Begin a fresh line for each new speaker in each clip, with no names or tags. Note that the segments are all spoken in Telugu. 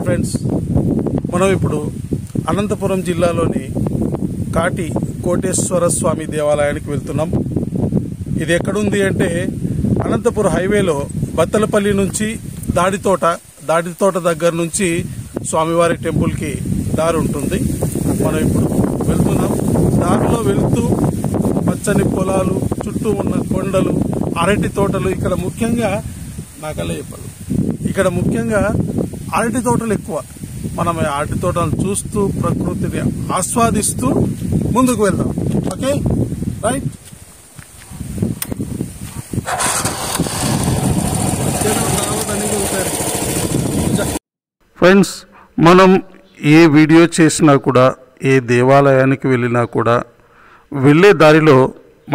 ఫ్రెండ్స్, మనం ఇప్పుడు అనంతపురం జిల్లాలోని కాటి కోటేశ్వర స్వామి దేవాలయానికి వెళ్తున్నాం. ఇది ఎక్కడుంది అంటే అనంతపురం హైవేలో బత్తలపల్లి నుంచి దాడితోట దగ్గర నుంచి స్వామివారి టెంపుల్కి దారి ఉంటుంది. మనం ఇప్పుడు వెళ్తున్నాం. దారిలో వెళ్తూ పచ్చని పొలాలు, చుట్టూ ఉన్న కొండలు, అరటి తోటలు, ఇక్కడ ముఖ్యంగా అరటి తోటలు ఎక్కువ. మనం అరటి తోటలు చూస్తూ ప్రకృతిని ఆస్వాదిస్తూ ముందుకు వెళ్దాం. Okay, right. ఫ్రెండ్స్, మనం ఏ వీడియో చేసినా కూడా, ఏ దేవాలయానికి వెళ్ళినా కూడా వెళ్ళే దారిలో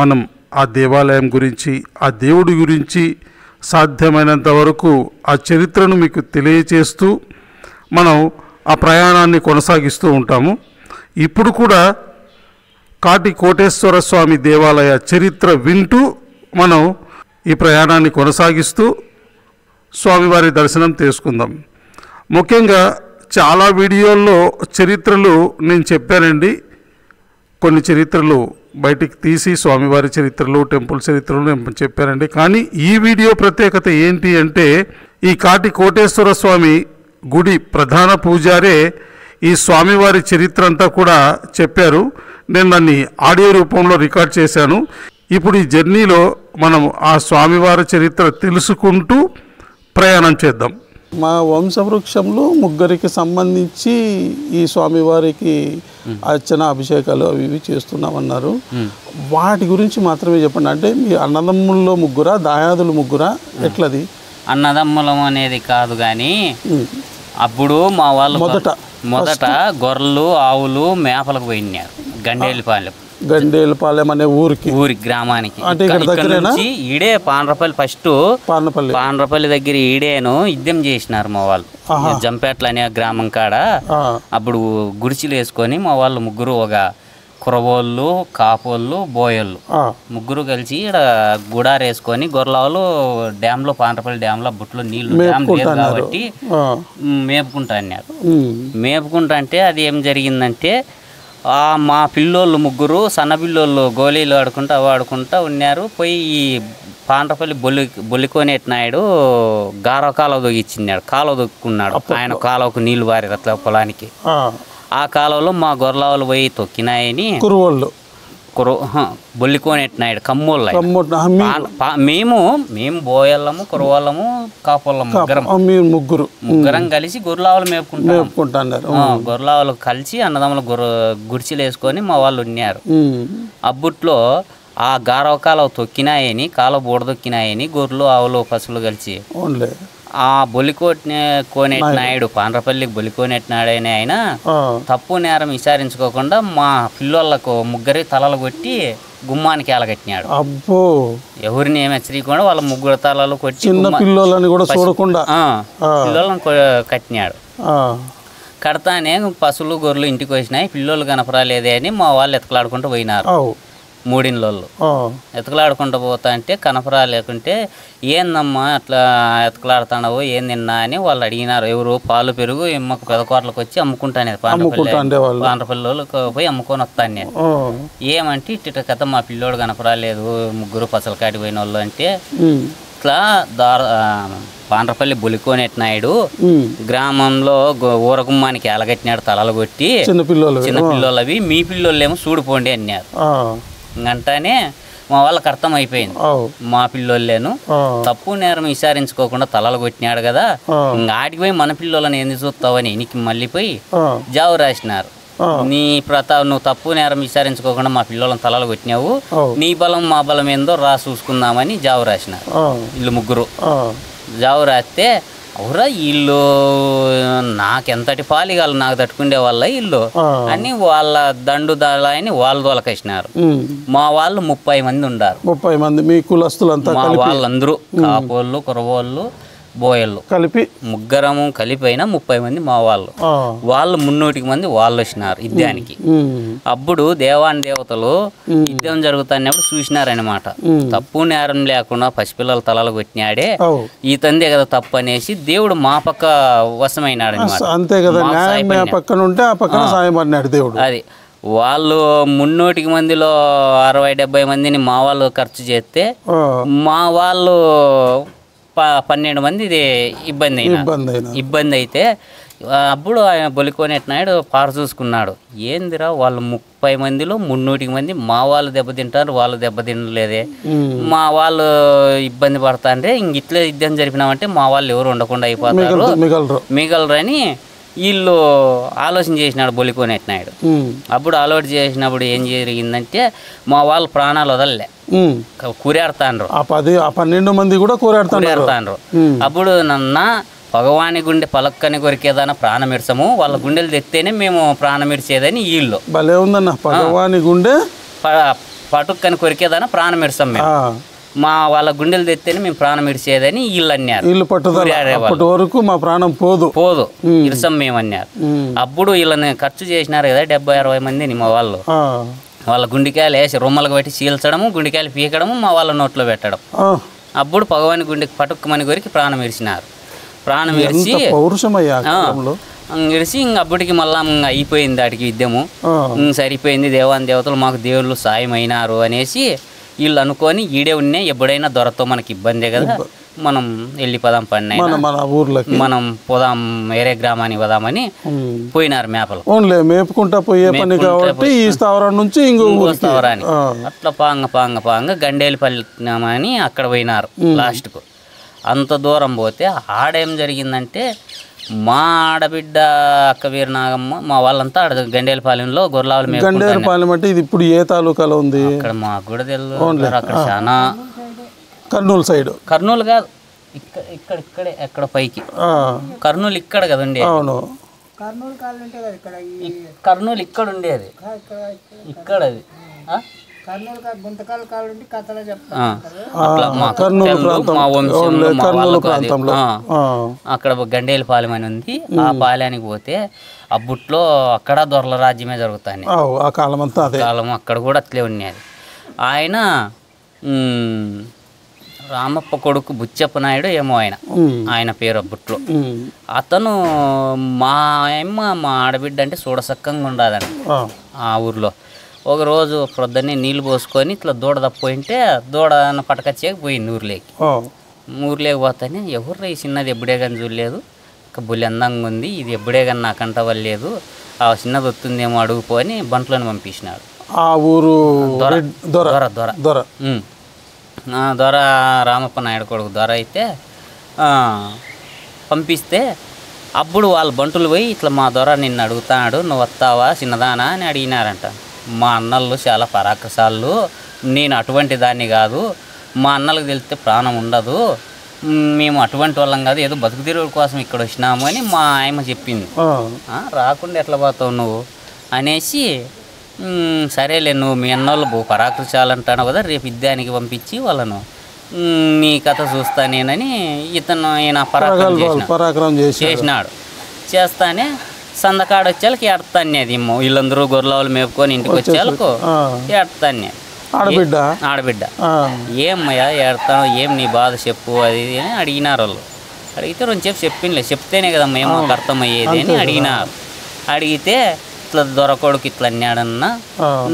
మనం ఆ దేవాలయం గురించి, ఆ దేవుడి గురించి సాధ్యమైనంత వరకు ఆ చరిత్రను మీకు తెలియచేస్తూ మనం ఆ ప్రయాణాన్ని కొనసాగిస్తూ ఉంటాము. ఇప్పుడు కూడా కాటి కోటేశ్వర స్వామి దేవాలయ చరిత్ర వింటూ మనం ఈ ప్రయాణాన్ని కొనసాగిస్తూ స్వామివారి దర్శనం చేసుకుందాం. ముఖ్యంగా చాలా వీడియోల్లో చరిత్రలు నేను చెప్పానండి. కొన్ని చరిత్రలు బయటికి తీసి స్వామివారి చరిత్రలు, టెంపుల్ చరిత్రలు నేను చెప్పానండి. కానీ ఈ వీడియో ప్రత్యేకత ఏంటి అంటే, ఈ కాటి కోటేశ్వర స్వామి గుడి ప్రధాన పూజారే ఈ స్వామివారి చరిత్ర అంతా కూడా చెప్పారు. నేను దాన్ని ఆడియో రూపంలో రికార్డ్ చేశాను. ఇప్పుడు ఈ జర్నీలో మనం ఆ స్వామివారి చరిత్ర తెలుసుకుంటూ ప్రయాణం చేద్దాం. మా వంశవృక్షంలో ముగ్గురికి సంబంధించి ఈ స్వామివారికి అర్చన, అభిషేకాలు అవి ఇవి చేస్తున్నామన్నారు. వాటి గురించి మాత్రమే చెప్పండి. అంటే మీ అన్నదమ్ముల్లో ముగ్గురా, దాయాదులు ముగ్గురా, ఎట్లది?
అన్నదమ్ములం అనేది కాదు కానీ అప్పుడు మా వాళ్ళు మొదట గొర్రెలు, ఆవులు మేపలకు పోయినారు గండేలపాలెం అనే ఊరి గ్రామానికి. అంటే ఈడే పాండ్రపల్లి, ఫస్ట్ పాండ్రపల్లి దగ్గర ఈడేను యుద్ధం చేసినారు మా వాళ్ళు. జంపేట్ల అనే గ్రామం కాడ అప్పుడు గుడిచిలు వేసుకొని మా వాళ్ళు ముగ్గురు, ఒక కురవోళ్ళు, కాపోళ్ళు, బోయోళ్ళు ముగ్గురు కలిసి ఇక్కడ గుడారు వేసుకొని గొర్రెలు డ్యాంలో, పాండ్రపల్లి డ్యాంలో బుట్లో నీళ్లు డ్యామ్ లేదు కాబట్టి మేపుకుంటా అన్నారు. మేపుకుంటా అంటే అది ఏం జరిగిందంటే, మా పిల్లోళ్ళు ముగ్గురు సన్న పిల్లోళ్ళు గోళీలు ఆడుకుంటా ఉన్నారు. పోయి ఈ పాండ్రపల్లి బొల్లికోనేటి నాయుడు గారవ కాలువ దొగిచ్చిన్నాడు, కాలువ దొక్కున్నాడు. ఆయన కాలువకు నీళ్లు బారి అట్లా పొలానికి. ఆ కాలువలో మా గొర్రెలు పోయి తొక్కినాయని బొల్లికోనేటి నాయుడు కమ్మోళ్ళ మేము బోయళ్ళము, కురవాళ్ళము, కాపోళ్ళము ముగ్గురం కలిసి గొర్రెలు మేపుకుంటారు. గొర్రెలు కలిసి అన్నదమ్ములు గుడిచిలు వేసుకొని మా వాళ్ళు ఉన్నారు. అబ్బుట్లో ఆ గారవ కాలువ తొక్కినాయని, కాలువ బూడదొక్కినాయని గొర్రెలు, ఆవులు, పశువులు కలిసి ఆ కోనేటి నాయుడు, పాండ్రపల్లికి బొల్లికోనేటి నాయుడు అయిన ఆయన తప్పు నేరం విచారించుకోకుండా మా పిల్లోళ్ళకు ముగ్గురి తలలు కొట్టి గుమ్మానికి ఎలగట్టినాడు. ఎవరిని ఏమి హెచ్చరికుండా వాళ్ళ ముగ్గురు తలలు కొట్టి పిల్లలను కట్టినాడు. కడతానే పశువులు, గొర్రెలు ఇంటికి వచ్చినాయి. పిల్లోళ్ళు కనపరాలేదే అని మా వాళ్ళు ఎతకలాడుకుంటూ పోయినారు. మూడిన్లోళ్ళు ఎతకలాడుకుంటూ పోతా అంటే కనపరా లేకుంటే, ఏందమ్మా అట్లా ఎతకలాడుతున్నావు, ఏం తిన్నా అని వాళ్ళు అడిగినారు. ఎవరు పాలు, పెరుగు ఎమ్మకు పెదకోట్లకు వచ్చి అమ్ముకుంటాను, పాండ్రపల్లికి పోయి అమ్ముకొని వస్తాను నేను. ఏమంటే ఇట్ట కథ మా పిల్లోడు కనపరాలేదు, ముగ్గురు పసల కాటి పోయిన వాళ్ళు అంటే, ఇట్లా పాండ్రపల్లి బొల్లికోనేటి నాయుడు గ్రామంలో ఊరగుమ్మానికి ఎలగట్టినాడు తలలు కొట్టి. చిన్న పిల్లోళ్ళు అవి, మీ పిల్లోళ్ళేమో చూడిపోండి అన్నారు. ఇంకంటానే మా వాళ్ళకి అర్థమైపోయింది, మా పిల్లోళ్ళేను తప్పు నేరం విచారించుకోకుండా తలలు కొట్టినాడు కదా, ఇంకా ఆడికి పోయి మన పిల్లోళ్ళని ఎందుకు చూస్తావని ఎనికి మళ్ళీ పోయి జావు రాసినారు. నీ ప్రతాప్, నువ్వు తప్పు నేరం విచారించుకోకుండా మా పిల్లోళ్ళని తలలు కొట్టినావు, నీ బలం మా బలం ఏందో రా చూసుకుందామని జావు రాసినారు. వీళ్ళు ముగ్గురు జావు రాస్తే, అవురా వీళ్ళు నాకెంతటి పాలిగాళ్ళు నాకు తట్టుకుండే వాళ్ళ ఇల్లు అని వాళ్ళ దండు దాని వాళ్ళు దొలకేసినారు. మా వాళ్ళు 30 మంది ఉండారు.
30 మంది మీ కులస్తులంతా,
మా వాళ్ళందరూ కాపోళ్ళు, కురవోళ్ళు, బోయళ్ళు
కలిపి
ముగ్గురము కలిపి అయినా 30 మంది మా వాళ్ళు 300 మంది వాళ్ళు వచ్చినారు యుద్ధానికి. అప్పుడు దేవాని దేవతలు యుద్ధం జరుగుతున్నప్పుడు చూసినారనమాట. తప్పు నేరం లేకుండా పసిపిల్లల తలలు కొట్టినాడే, ఈతందే కదా తప్పు అనేసి దేవుడు మా పక్క వశమైనాడు అనమాట.
అంతే కదా, పక్కన ఉంటే ఆ పక్కన సాయం అన్నాడు దేవుడు.
అది వాళ్ళు 300 మందిలో 60-70 మందిని మా వాళ్ళు ఖర్చు చేస్తే మా వాళ్ళు 12 మంది ఇది ఇబ్బంది అయితే అప్పుడు ఆయన బొలికొనేటినాడు పార చూసుకున్నాడు. ఏందిరా వాళ్ళు 30 మందిలో 300 మంది మా వాళ్ళు దెబ్బతింటారు, వాళ్ళు దెబ్బతినలేదే, మా వాళ్ళు ఇబ్బంది పడతాంటే ఇంక ఇట్లే యుద్ధం జరిపినామంటే మా వాళ్ళు ఎవరు ఉండకుండా అయిపోతారు, మిగలరని వీళ్ళు ఆలోచన చేసినాడు బొలికొనేటినాడు. అప్పుడు ఆలోచన చేసినప్పుడు ఏం జరిగిందంటే మా వాళ్ళు ప్రాణాలు వదలలే, కూరాడుతాండ్రు.
12 మంది కూడా కూరాడుతాండ్రు.
అప్పుడు నన్న భగవాని గుండె పలక్కని కొరికేదాన ప్రాణం ఇడ్సము, వాళ్ళ గుండెలు తెత్తేనే మేము ప్రాణం ఇడిచేదని వీళ్ళు.
భలే ఉందన్న, భగవాని గుండె
పటుక్కని కొరికేదాన ప్రాణం ఇడ్సాం మేము, మా వాళ్ళ గుండెలు తెత్తేనే మేము ప్రాణం ఇడిచేదని వీళ్ళు అన్నారు.
వీళ్ళు పట్టుదల వరకు మా ప్రాణం పోదు
ఇడిసాం మేము అన్నారు. అప్పుడు వీళ్ళని ఖర్చు చేసినారు కదా 70-60 మందిని మా వాళ్ళు. వాళ్ళ గుండెకాయలు వేసి రొమ్మలకు పెట్టి చీల్చడము, గుండెకాయలు పీకడము, మా వాళ్ళ నోట్లో పెట్టడం. అప్పుడు భగవాని గుండెకి పటుక్కమని కొరికి ప్రాణం ఇడిచినారు. ప్రాణం ఇడిచి ఇడిచి ఇంక అప్పటికి మళ్ళా అయిపోయింది వాటికి యుద్ధము. సరిపోయింది, దేవాని దేవతలు మాకు దేవుళ్ళు సాయం అయినారు అనేసి వీళ్ళు అనుకొని ఈడే ఉన్నాయి, ఎప్పుడైనా దొరతో మనకి ఇబ్బందే కదా, మనం వెళ్ళిపోదాం పడిన మనం పోదాం వేరే గ్రామానికి పోదామని పోయినారు మేపలు.
మేపుకుంటా పోయే పని కాబట్టి ఈ స్థావరం నుంచి ఇంకో
స్థావరాన్ని అట్లా పాంగ గండేలిపల్లి అని అక్కడ పోయినారు. లాస్ట్కు అంత దూరం పోతే ఆడేం జరిగిందంటే మా ఆడబిడ్డ అక్క వీర నాగమ్మ మా వాళ్ళంతా ఆడ గండేలపాలెంలో గొర్రెలు మేము.
గండేలపాలెం అంటే ఇది ఇప్పుడు ఏ తాలూకాలో ఉంది?
అక్కడ మాకు కూడా తెలియదు, అక్కడ చాలా
కర్నూలు సైడ్.
కర్నూలు కాదు, ఇక్కడే ఎక్కడ పైకి కర్నూలు ఇక్కడ కదా ఉండేది.
అవును,
కర్నూలు ఇక్కడ ఉండేది, ఇక్కడ అది అక్కడ గండేలపాలెం అని ఉంది. ఆ పాలెనికి పోతే అబ్బుట్లో అక్కడ దొరల రాజ్యమే జరుగుతాయి.
ఆ కాలం
అక్కడ కూడా అట్లే ఉన్నది. ఆయన రామప్ప కొడుకు బుచ్చప్ప నాయుడు ఏమో ఆయన పేరు అబ్బుట్లో. అతను మా ఆడబిడ్డ అంటే చూడసక్కంగా ఉండదండి ఆ ఊర్లో. ఒకరోజు ప్రొద్దున్నే నీళ్ళు పోసుకొని ఇట్లా దూడ తప్పిపోయింటే దూడ పటకచ్చేకి పోయింది ఊర్లోకి. ఊర్లోకి పోతానే ఎవరు ఈ చిన్నది ఎప్పుడే కానీ చూడలేదు, ఇంకా బుల్లి అందంగా ఉంది, ఇది ఎప్పుడే కానీ నాకంట వల్లేదు, ఆ చిన్నది వస్తుందేమో అడుగుపోని బంట్లోని పంపించినాడు.
ఆ ఊరు
దొర రామప్ప నాయుడు కొడుకు దొర అయితే పంపిస్తే అప్పుడు వాళ్ళ బంటులు పోయి ఇట్లా మా దొర నిన్ను అడుగుతాడు, నువ్వు వస్తావా చిన్నదానా అని అడిగినారంట. మా అన్నలు చాలా పరాక్రసాలు, నేను అటువంటి దాన్ని కాదు, మా అన్నలకు తెలిస్తే ప్రాణం ఉండదు, మేము అటువంటి వాళ్ళం కాదు, ఏదో బతుకు తిరుగుడు కోసం ఇక్కడ వచ్చినాము అని మా ఆయమ్మ చెప్పింది. రాకుండా ఎట్లా పోతావు నువ్వు అనేసి, సరేలే నువ్వు మీ అన్నోళ్ళు పరాక్రసాలంటాను కదా, రేపు యుద్ధానికి పంపించి వాళ్ళను నీ కథ చూస్తానేనని ఈయన పరాక్రమం చేసినాడు. చేస్తానే సందకాడ వచ్చేళ్ళకి ఎడతానేది వీళ్ళందరూ గొర్రెలు మేపుకొని ఇంటికి వచ్చేళ్ళకు ఎడతానే ఆడబిడ్డ ఏమయ్యా ఎడతాను, ఏం నీ బాధ చెప్పు అది అని అడిగినారు వాళ్ళు. అడిగితే రెండు చెప్పిందిలే, చెప్తేనే కదమ్మా ఏమో అర్థమయ్యేది అని అడిగినారు. అడిగితే ఇట్లా దొరకొడుకు ఇట్లా అన్నాడన్నా,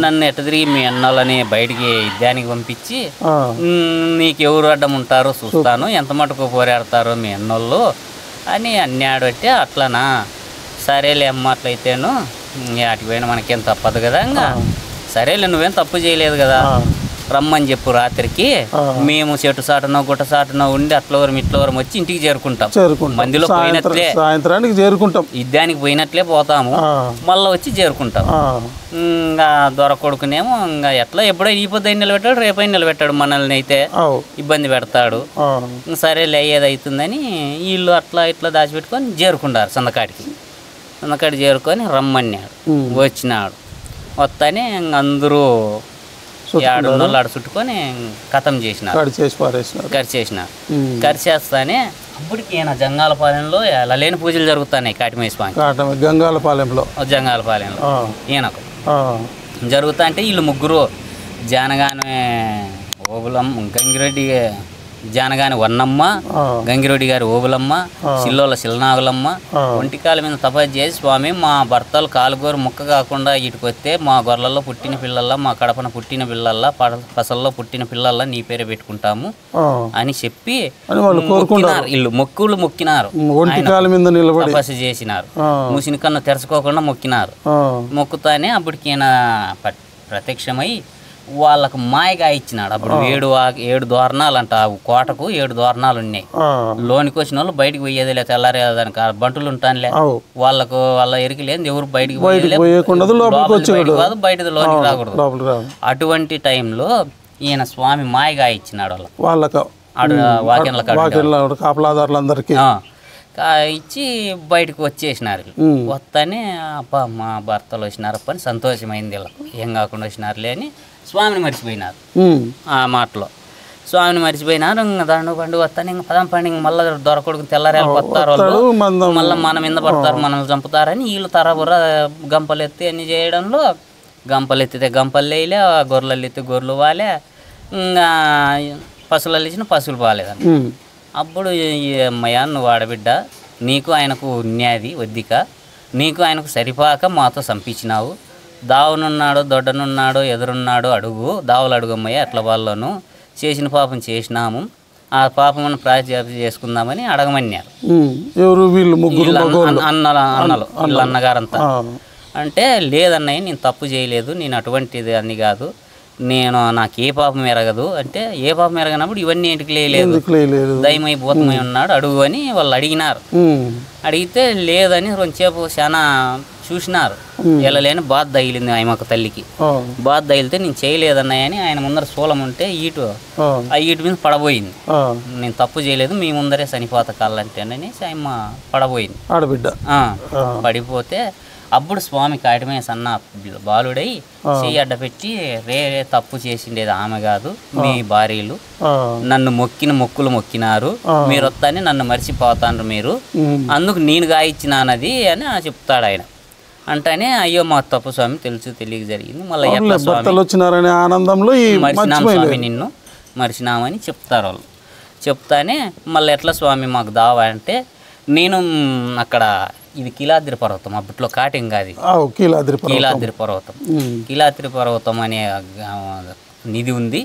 నన్ను ఎట్ట తిరిగి మీ అన్నోళ్ళని బయటికి యుద్ధానికి పంపించి నీకు ఎవరు అడ్డం ఉంటారో చూస్తాను, ఎంత మటుకు పోరాడతారో మీ అన్నోళ్ళు అని అన్నాడు. అంటే అట్లనా, సరేలే అమ్మ అట్లయితేను వాటికి పోయినా మనకేం తప్పదు కదా, ఇంకా సరేలే నువ్వేం తప్పు చేయలేదు కదా, రమ్మని చెప్పు రాత్రికి, మేము చెట్టు సాటనో గుట్ట సాటనో ఉండి అట్లవరం ఇట్లవరం వచ్చి ఇంటికి చేరుకుంటాం. మందిలో పోయినట్లే
సాయంత్రానికి చేరుకుంటాం,
యుద్ధానికి పోయినట్లే పోతాము, మళ్ళీ వచ్చి చేరుకుంటాం. ఇంకా దొర కొడుకునేమో ఇంకా ఎట్లా ఎప్పుడో ఈ పొద్దు నిలబెట్టాడు, రేపైనా నిలబెట్టాడు, మనల్ని అయితే ఇబ్బంది పెడతాడు, సరేలే అయ్యేది అవుతుందని వీళ్ళు అట్లా ఇట్లా దాచిపెట్టుకొని చేరుకుంటారు. సందకాడి చేరుకొని రమ్మన్నాడు. వచ్చినాడు. వస్తానే అందరూ ఏడున్నోళ్ళు ఆడ చుట్టుకొని కథం చేసినారు, కరిచేసినారు. కరిచేస్తానే అప్పటికి ఈయన జంగాలపాలెంలో ఎలా లేని పూజలు జరుగుతున్నాయి కాటిమయ్య స్వామి
గంగాలపాలెంలో
ఈయనకు జరుగుతా అంటే వీళ్ళు ముగ్గురు జానగానే ఓబులమ్మ గంగిరెడ్డి జానగాని వన్నమ్మ గంగిరెడ్డి గారి ఓబులమ్మ సిల్లోల శిలనాగులమ్మ ఒంటికాల మీద తపస్సు చేసి స్వామి మా భర్తలు కాలుగోరు ముక్క కాకుండా ఇటుకు వస్తే మా గొర్రెల్లో పుట్టిన పిల్లల్లా మా కడపన పుట్టిన పిల్లల్లా పసల్లో పుట్టిన పిల్లల్లా నీ పేరే పెట్టుకుంటాము అని చెప్పి వీళ్ళు మొక్కినారు తపస్సు చేసినారు మూసిన కన్ను తెరచుకోకుండా మొక్కినారు మొక్కుతానే అప్పటికి ఈయన ప్రత్యక్షమై వాళ్ళకు మాయగా ఇచ్చినాడు. అప్పుడు 7 ద్వారణాలు అంట, ఆ కోటకు 7 ద్వారణాలు ఉన్నాయి. లోనికి వచ్చిన వాళ్ళు బయటకు పోయేది లేదు, తెల్లారేదానికి బంటులు ఉంటానులే వాళ్ళకు వాళ్ళ ఎరికి లేదు, ఎవరు బయటకు కాదు, బయట లోనికి రాకూడదు. అటువంటి టైంలో ఈయన స్వామి మాయగా ఇచ్చినాడు వాళ్ళకు
కాపలాదారులందరికీ
ఇచ్చి బయటకు వచ్చేసినారు. వస్తానే అబ్బా మా భర్తలు వచ్చినారు అని సంతోషమైంది. వీళ్ళకు ఏం కాకుండా వచ్చినారులే అని స్వామిని మర్చిపోయినారు. ఆ మాటలో స్వామిని మర్చిపోయినారు. ఇంకా దండు పండు వస్తాను, ఇంక పదం పండు ఇంక మళ్ళీ దొరకొడుకు తెల్లారేళ్ళు వస్తారు వాళ్ళు, మళ్ళీ మన మీద పడతారు, మనల్ని చంపుతారని వీళ్ళు తరబుర్ర గంపలు ఎత్తి అన్ని చేయడంలో గంపలు ఎత్తితే గంపలు వేయలే, గొర్రెలు ఎత్తి గొర్రెలు వాలే, ఇంకా పశువులు ఇచ్చిన పశువులు బాగాలేదని. అప్పుడు అమ్మయ్య నువ్వు ఆడబిడ్డ, నీకు ఆయనకు ఉన్యాది వద్దిక, నీకు ఆయనకు సరిపాక మాతో చంపించినావు. దావునున్నాడు దొడ్డనున్నాడు ఎదురున్నాడు అడుగు, దావులు అడుగమ్మయ్య అట్ల వాళ్ళను చేసిన పాపం చేసినాము, ఆ పాపమును ప్రాయశ్చిత్తం చేసుకుందామని అడగమన్నారు. అన్నలు వీళ్ళ అన్నగారంతా అంటే లేదన్నయ్య నేను తప్పు చేయలేదు, నేను అటువంటిది అన్ని కాదు, నేను నాకు ఏ పాపం ఎరగదు అంటే, ఏ పాపం ఎరగనప్పుడు ఇవన్నీ ఇంటికి లేదు, దయమై భూతమై ఉన్నాడు అడుగు అని వాళ్ళు అడిగినారు. అడిగితే లేదని రెండుసేపు చాలా చూసినారు, వెళ్ళలేని బాధ తగిలింది ఆయమకు తల్లికి. బాధ తగిలితే నేను చేయలేదన్నాయని ఆయన ముందర శూలం ఉంటే ఈటు ఆ ఈటు మీద పడబోయింది. నేను తప్పు చేయలేదు, మీ ముందరే చనిపోత కాళ్ళంటే అనేసి ఆయమ్మ పడబోయింది ఆడబిడ్డ. పడిపోతే అప్పుడు స్వామి కాటిమయ్య సన్న బాలుడై చెయ్యి అడ్డపెట్టి రే తప్పు చేసిండేది ఆమె కాదు మీ భార్యలు, నన్ను మొక్కులు మొక్కినారు, మీరు వస్తాని నన్ను మర్చిపోతాను మీరు, అందుకు నేను గాయిచ్చినానది అని చెప్తాడు ఆయన. అంటేనే అయ్యో మా తప్పు స్వామి తెలుసు తెలియక జరిగింది, మళ్ళీ ఎట్లా స్వామి
ఆనందంలో
మర్చినాం స్వామి నిన్ను మర్చినామని చెప్తారు వాళ్ళు. చెప్తానే మళ్ళీ ఎట్లా స్వామి మాకు దావా అంటే, నేను అక్కడ ఇది కీలాద్రి పర్వతం, అప్పట్లో కాటింగ్ అది కీలాద్రి పర్వతం, కీలాద్రి పర్వతం అనే నిధి ఉంది,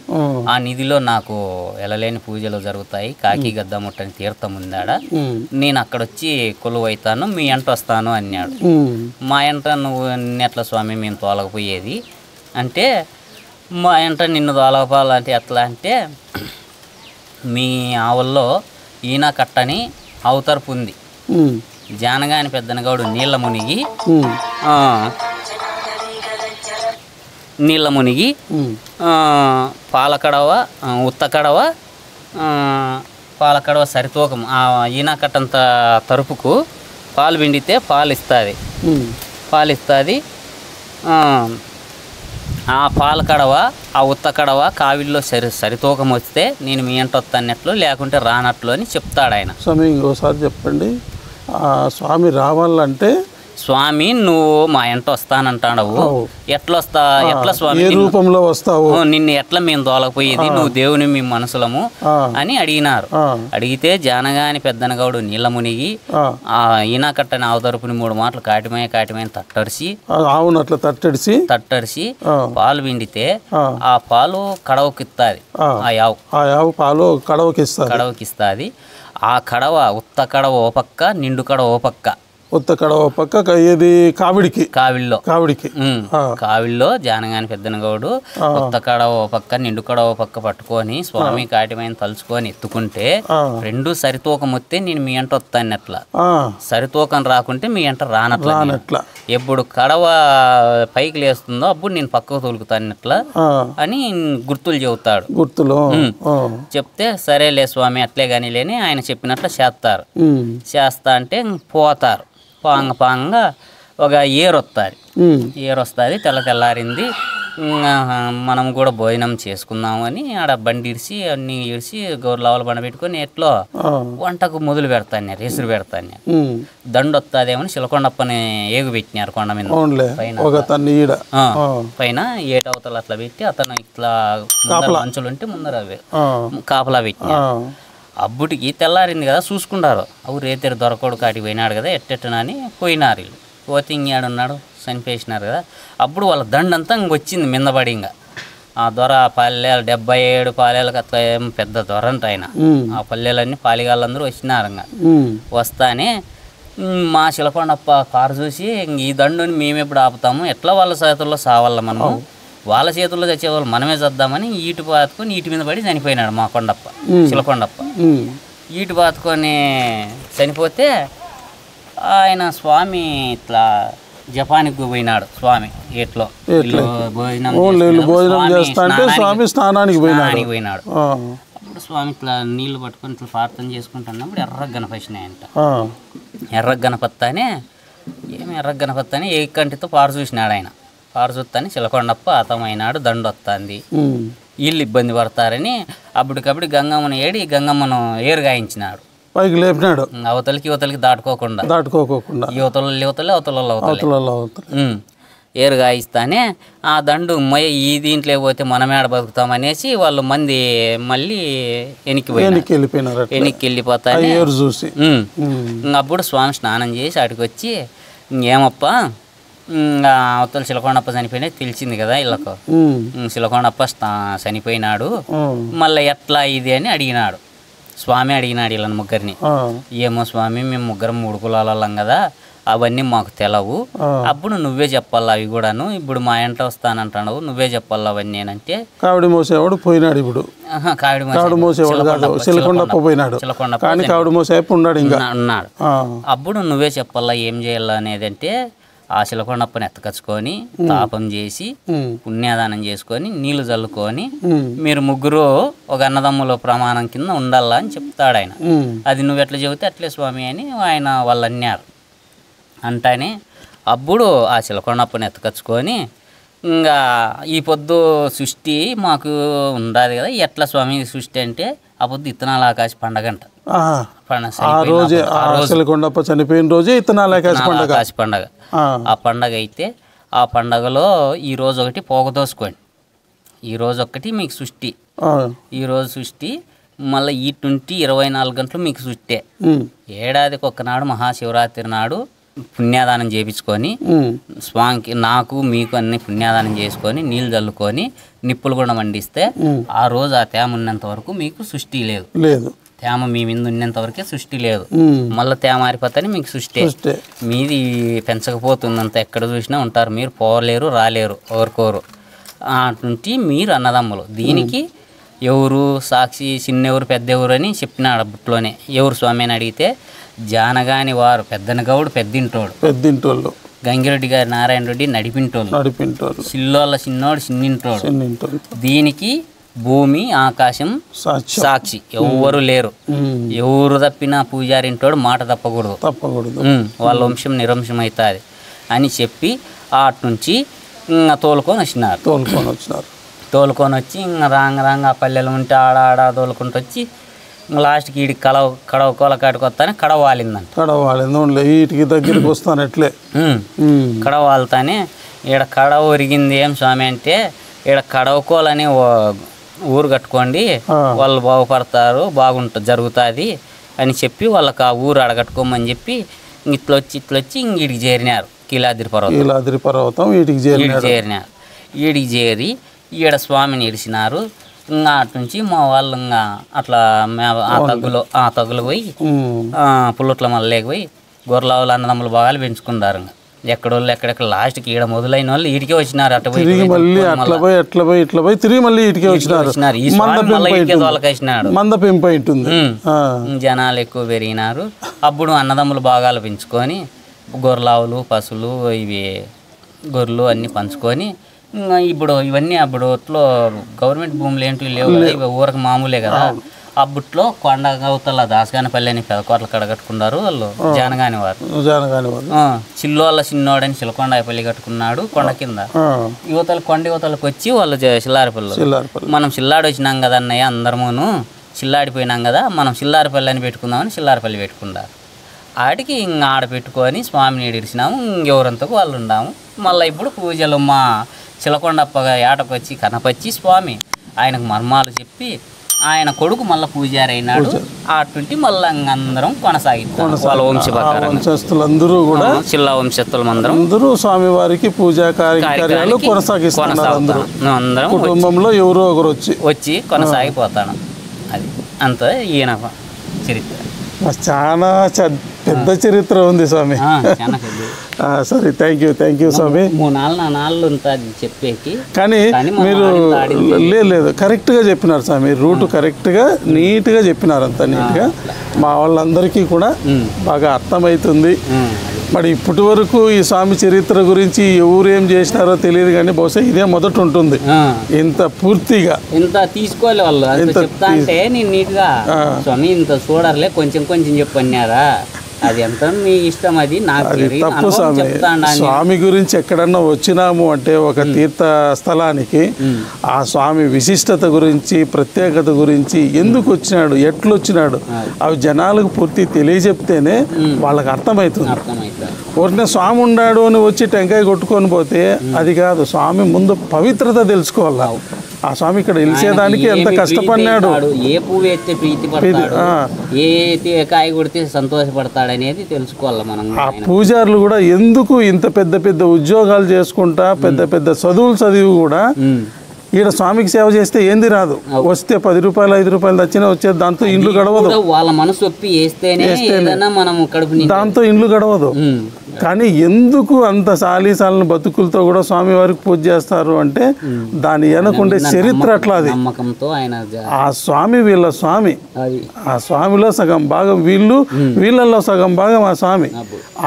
ఆ నిధిలో నాకు ఎలలేని పూజలు జరుగుతాయి, కాకి గద్దముట్టని తీర్థం ఉందాడ, నేను అక్కడ వచ్చి కొలువైతాను, మీ ఎంట వస్తాను అన్నాడు. మా ఎంట నువ్వు ఎట్లా స్వామి మేము తోలకపోయేది అంటే, మా ఎంట నిన్ను తోలకపోవాలంటే ఎట్లా అంటే, మీ ఆవుల్లో ఈనా కట్టని అవతరపు ఉంది, జానగాని పెద్దనగౌడు నీళ్ళ మునిగి పాలకడవ పాలకడవ సరితూకం ఆ ఈనాకట్టంత తరుపుకు పాలు పిండితే పాలిస్తుంది. ఆ పాలకడవ ఆ ఉత్తకడవ కావిడిలో సరితూకం వస్తే నేను మీ ఎంట వస్తానట్లు, లేకుంటే రానట్లు అని చెప్తాడు ఆయన.
స్వామి ఇంకోసారి చెప్పండి, స్వామి రావాలంటే
స్వామి నువ్వు మా ఎంట వస్తానంటావు, ఎట్లా స్వామి
రూపంలో వస్తావు,
నిన్ను ఎట్లా మేము తోలకపోయేది, నువ్వు దేవుని మీ మనసులము అని అడిగినారు. అడిగితే జానగాని పెద్దనగౌడు నీళ్ళ మునిగి ఆ ఈనా కట్టని ఆవుతరపుని 3 మాటలు కాటిమయ్య తట్టడిసి
ఆవును అట్లా
తట్టడిసి పాలు పిండితే ఆ పాలు కడవకిస్తుంది, ఆ
యావు పాలు కడవకిస్తుంది.
ఆ కడవ ఉత్త కడవ ఓ పక్క, నిండు కడవ ఓ పక్క,
ఉత్త కడవ పక్క ఏది
కావిడిలో జానగాని పెద్దనగౌడు ఉత్త కడవ ఓ పక్క నిండు కడవ ఓ పక్క పట్టుకొని స్వామి కాటిమయ్యని తలుచుకొని ఎత్తుకుంటే 2 సరితూకం వస్తే నేను మీ ఎంట వస్తానట్లా, సరితూకం రాకుంటే మీ ఎంట రానట్లా, ఎప్పుడు కడవ పైకి లేస్తుందో అప్పుడు నేను పక్కకు తొలుకుతానట్లా అని గుర్తులు చెబుతాడు. చెప్తే సరేలే స్వామి అట్లే కానీ లేని ఆయన చెప్పినట్లు చేస్తా అంటే పోతారు. పాంగ ఒక ఏరు వస్తుంది, తెల్లారింది మనం కూడా భోజనం చేసుకుందామని ఆడ బండి ఇడిసి అన్ని ఇడిసి గౌరలావుల బండ పెట్టుకొని ఎట్లో వంటకు మొదలు పెడతాను ఎసురు పెడతాను దండు వస్తుందేమని శిలకొండప్పని ఏగు పెట్టినారు కొండ మీద పైన ఏటవతలు అట్లా పెట్టి అతను ఇట్లా మంచులు ఉంటే ముందర అవి కాపలా పెట్టినారు. అబ్బుటికి తెల్లారింది కదా చూసుకుంటారు అవు రేతేరు దొరకడు కాటికి పోయినాడు కదా ఎట్టెట్టనా అని పోయినారు. వీళ్ళు పోతే ఇంగాడున్నాడు చనిపేసినారు కదా. అప్పుడు వాళ్ళ దండంతా ఇంకొచ్చింది మిందపడి. ఇంకా ఆ దొర పల్లెలు 77 పాలెలకు అట్లా ఏం పెద్ద దొర అంట ఆయన. ఆ పల్లెలన్నీ పాలిగాళ్ళందరూ వచ్చినారు. ఇంకా వస్తానే మా శిలకొండప్ప కారు చూసి ఈ దండుని మేము ఎప్పుడు ఆపుతాము, ఎట్లా వాళ్ళ చేతుల్లో సావాల, మనము వాళ్ళ చేతుల్లో తెచ్చేవాళ్ళు మనమే చద్దామని ఈటు పాతుకొని ఈటి మీద పడి చనిపోయినాడు మా కొండప్ప శిలకొండప్ప. ఈటు పాతుకొని చనిపోతే ఆయన స్వామి ఇట్లా జపానికి పోయినాడు. స్వామి ఎట్లో స్నానానికి పోయినాడు. అప్పుడు స్వామి ఇట్లా నీళ్లు పట్టుకొని ఇట్లా ప్రార్థన చేసుకుంటున్నప్పుడు ఎర్ర గణపతినాయంట. ఎర్ర గణపత్తానే ఎర్ర గణపత్తాని ఏ కంటితో పారు చూసినాడు ఆయన. పారు చూస్తాని శిలకొండప్ప అతమైనాడు, దండు వస్తుంది, వీళ్ళు ఇబ్బంది పడతారని అప్పటికప్పుడు గంగమ్మను ఏడి గంగమ్మను ఏరుగాయించినాడు.
పైకి లేపినాడు
అవతలికి యువతలకి దాటుకోకుండా యువతలు అవతల ఏరుగాయిస్తానే ఆ దండు ఈ దీంట్లో పోతే మనమేడ బతుకుతామనేసి వాళ్ళు మంది మళ్ళీ వెనక్కి వెళ్ళిపోతాయి. అప్పుడు స్వామి స్నానం చేసి అటుకు వచ్చి ఏమప్ప అవతల శిలకొండప్ప చనిపోయినా తెలిసింది కదా వీళ్ళకు. శిలకొండప్ప చనిపోయినాడు మళ్ళీ ఎట్లా ఇది అని అడిగినాడు. స్వామి అడిగినాడు వీళ్ళని ముగ్గురిని. ఏమో స్వామి మేము ముగ్గురం 3 కులాలం కదా, అవన్నీ మాకు తెలవు, అప్పుడు నువ్వే చెప్పాలి అవి కూడాను, ఇప్పుడు మా ఇంట వస్తానంటావు నువ్వే చెప్పాలి అవన్నీ అంటే. కావిడి మోసేవాడు పోయినాడు. ఇప్పుడు కావిడి మోసేవాడు పోయినాడు, ఉన్నాడు. అప్పుడు నువ్వే చెప్పాలా ఏం చేయాలా అనేది అంటే ఆ శిలకొండప్పని ఎత్తకచ్చుకొని తాపం చేసి పుణ్యదానం చేసుకొని నీళ్లు చల్లుకొని మీరు ముగ్గురు ఒక అన్నదమ్ముల ప్రమాణం కింద ఉండాలా అని చెప్తాడు ఆయన. అది నువ్వు ఎట్లా చెబితే అట్లే స్వామి అని ఆయన వాళ్ళు అన్నారు. అంటానే అప్పుడు ఆ శిలకొండప్పని ఎత్తకచ్చుకొని ఇంకా ఈ పొద్దు సృష్టి మాకు ఉండాలి కదా, ఎట్లా స్వామి సృష్టి అంటే ఆ పొద్దు ఇత్తనాల ఆకాశ పండగ అంట. శిలకొండప్ప చనిపోయిన రోజే ఇత్తనాల ఆకాశ పండగ. ఆ పండగ అయితే ఆ పండగలో ఈ రోజు ఒకటి పోగదోసుకోండి, ఈ రోజు ఒకటి మీకు సృష్టి, ఈ రోజు సృష్టి మళ్ళీ ఈ 24 గంటలు మీకు సృష్టి. ఏడాదికి ఒక్కనాడు మహాశివరాత్రి నాడు పుణ్యాదానం చేయించుకొని స్వామికి నాకు మీకు అన్ని పుణ్యాదానం చేసుకొని నీళ్ళు చల్లుకొని నిప్పులు కూడా వండిస్తే ఆ రోజు ఆ తేమ ఉన్నంత వరకు మీకు సృష్టి లేదు. తేమ మీ మీద ఉన్నంత వరకే సృష్టి లేదు. మళ్ళీ తేమ మారిపోతానే మీకు సృష్టి. మీది పెంచకపోతుందంత ఎక్కడ చూసినా ఉంటారు, మీరు పోలేరు రాలేరు ఒకరికోరు. అటువంటి మీరు అన్నదమ్ములు. దీనికి ఎవరు సాక్షి, చిన్నెవరు పెద్దెవరు అని చెప్పినాడు బుట్లోనే. ఎవరు స్వామి అని అడిగితే జానగాని వారు పెద్దన గౌడు పెద్దింటోళ్ళు, గంగిరెడ్డి గారి నారాయణ రెడ్డి నడిపింటోళ్ళు, సిల్లోళ్ళ చిన్నోడు చిన్నింటోడు. దీనికి భూమి ఆకాశం సాక్షి, ఎవరు లేరు. ఎవరు తప్పినా పూజారింటోడు మాట తప్పకూడదు, వాళ్ళ వంశం నిరంశం అవుతుంది అని చెప్పి అటు నుంచి తోలుకొని వచ్చి ఇంకా రాంగ ఆ పల్లెలు ఉంటే ఆడ తోలుకుంటూ వచ్చి లాస్ట్కి ఈడికి కడవ కోలకాటికి వస్తానే కడవ వాలిందంట. వీటికి దగ్గరికి వస్తానట్లే కడవ వాళ్తానే ఈడ కడవ ఒరిగింది ఏం స్వామి అంటే ఈడ కడవకోలని ఊరు కట్టుకోండి, వాళ్ళు బాగుపడతారు, జరుగుతుంది అని చెప్పి వాళ్ళకి ఆ ఊరు అడగట్టుకోమని చెప్పి ఇట్లొచ్చి ఇంగిడికి చేరినారు. కీలాద్రి పర్వతం ఈడికి చేరినారు. ఈడికి చేరి ఈడ స్వామిని ఇడిచినారు. ఇంకా అటు నుంచి మా వాళ్ళు ఇంకా అట్లా ఆ తగ్గులు పోయి పుల్లట్ల మళ్ళీకి పోయి గొర్రెల అన్నదమ్ములు బాగా పెంచుకున్నారు. ఇంకా ఎక్కడోళ్ళు ఎక్కడెక్కడ లాస్ట్కి ఈడ మొదలైన వాళ్ళు ఈడికే వచ్చినారు. అట్లా పోయి తిరిగి మళ్ళీ ఈడికే వచ్చినారు. జనాలు ఎక్కువ పెరిగినారు. అప్పుడు అన్నదమ్ములు భాగాలు పెంచుకొని గొర్రెలావులు పశువులు ఇవి గొర్రెలు అన్నీ పంచుకొని ఇప్పుడు ఇవన్నీ అప్పుడు గవర్నమెంట్ భూములు ఏంటి లేవు కదా, ఇవి ఊరకు మామూలే కదా. ఆ బుట్లో కొండ గవతల దాసగానిపల్లి అని పెదకోటలు కడగట్టుకున్నారు వాళ్ళు జానగాని వారు. చిల్లు వాళ్ళ చిన్నోడని చిలకొండపల్లి కట్టుకున్నాడు కొండ కింద. యువతలు కొండ యువతలకు వచ్చి వాళ్ళు చిల్లారిపల్లి. మనం చిల్లాడి వచ్చినాం కదా అన్నయ్య, అందరమును చిల్లాడిపోయినాం కదా, మనం చిల్లారిపల్లి అని పెట్టుకుందామని చిల్లారిపల్లి పెట్టుకున్నారు. ఆడికి ఇంకా ఆడ పెట్టుకొని స్వామిని ఇడిచినాము, ఇంకెవరంతకు వాళ్ళు ఉన్నాము. మళ్ళీ ఇప్పుడు పూజలు మా చిలకొండప్పగా ఏటకు వచ్చి కనపచ్చి స్వామి ఆయనకు మర్మాలు చెప్పి ఆయన కొడుకు మళ్ళీ పూజారి అయినాడు. అటువంటి మళ్ళీ అందరం కొనసాగిస్తాం. వాళ్ళ
వంశస్థులందరూ కూడా
చిల్లా వంశస్థులం
అందరూ స్వామివారికి పూజా కార్యక్రమాలు కొనసాగిస్తున్నారు. అందరం కుటుంబంలో ఎవరో ఒకరు
వచ్చి కొనసాగిపోతాను. అది అంత ఈయన చరిత్ర.
చాలా పెద్ద చరిత్ర ఉంది స్వామి. సరే, థ్యాంక్ యూ స్వామి.
3-4 నాళ్ళు ఉంటుంది చెప్పేకి,
కానీ మీరు లేదు కరెక్ట్గా చెప్పినారు స్వామి. రూట్ కరెక్ట్గా నీట్గా చెప్పినారు, అంత నీట్గా. మా వాళ్ళందరికీ కూడా బాగా అర్థమవుతుంది. మరి ఇప్పటి వరకు ఈ స్వామి చరిత్ర గురించి ఎవరు ఏం చేసినారో తెలియదు, కానీ బహుశా ఇదే మొదట ఉంటుంది ఇంత పూర్తిగా.
ఇంత తీసుకోవాలి వాళ్ళు చెప్తా అంటే నేను నీట్గా స్వామి ఇంత చూడర్లే కొంచెం చెప్పన్నారా, అది ఎంత మీ ఇష్టం. అది నాకు
తప్పు స్వామి. స్వామి గురించి ఎక్కడన్నా వచ్చినాము అంటే ఒక తీర్థ స్థలానికి ఆ స్వామి విశిష్టత గురించి, ప్రత్యేకత గురించి, ఎందుకు వచ్చినాడు, ఎట్లొచ్చినాడు, అవి జనాలకు పూర్తి తెలియజెప్తేనే వాళ్ళకి అర్థమవుతుంది. ఊరినే స్వామి ఉన్నాడు అని వచ్చి టెంకాయ కొట్టుకొని పోతే అది కాదు. స్వామి ముందు పవిత్రత తెలుసుకోవాలి. ఆ స్వామి ఇక్కడ నిలిచేదానికి ఎంత కష్టపడినాడు,
ఏ పువ్వు ఎత్తే ప్రీతి పడతాడు, ఏ కాయ కొడితే సంతోషపడతాడు అనేది తెలుసుకోవాలి మనం.
ఆ పూజారులు కూడా ఎందుకు ఇంత పెద్ద ఉద్యోగాలు చేసుకుంటా, పెద్ద చదువులు చదివి కూడా ఈడ స్వామికి సేవ చేస్తే ఏంది రాదు. వస్తే 10 రూపాయలు 5 రూపాయలు దచ్చినా వచ్చేది, దాంతో ఇండ్లు గడవదు.
వాళ్ళ మనసు ఒప్పి
దాంతో ఇండ్లు గడవదు. కానీ ఎందుకు అంత సాలీసాలను బతుకులతో కూడా స్వామి వారికి పూజ చేస్తారు అంటే దాని వెనకుండే చరిత్ర అట్లా. అది ఆ స్వామి వీళ్ళ స్వామి, ఆ స్వామిలో సగం భాగం వీళ్ళు, వీళ్ళల్లో సగం భాగం ఆ స్వామి.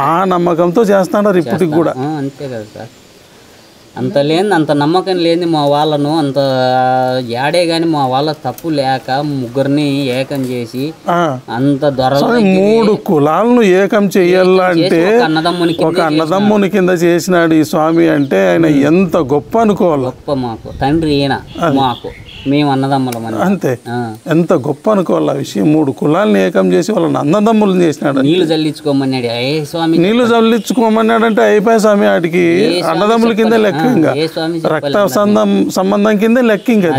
ఆ నమ్మకంతో చేస్తున్నారు ఇప్పటికి కూడా.
అంతే కదా సార్. అంత నమ్మకం లేని మా వాళ్ళను అంత యాడే గాని మా వాళ్ళ తప్పు లేక ముగ్గురిని ఏకం చేసి అంత దొరలు
3 కులాలను ఏకం చెయ్యాలంటే ఒక అన్నదమ్ముని కింద చేసినాడు ఈ స్వామి అంటే ఆయన ఎంత గొప్ప అనుకోవాలి.
గొప్ప మాకు తండ్రి ఈయన, మాకు మేము అన్నదమ్ములం
అంతే. ఎంత గొప్ప అనుకోవాలి ఆ విషయం. 3 కులాలను ఏకం చేసి వాళ్ళని అన్నదమ్ములను చేసినాడు.
నీళ్లు చల్లించుకోమన్నాడు స్వామి.
నీళ్లు చల్లించుకోమన్నాడు అంటే అయిపోయి స్వామి వాటికి అన్నదమ్ముల కింద లెక్క, ఇంకా రక్త సంబంధం కింద లెక్క. ఇంకా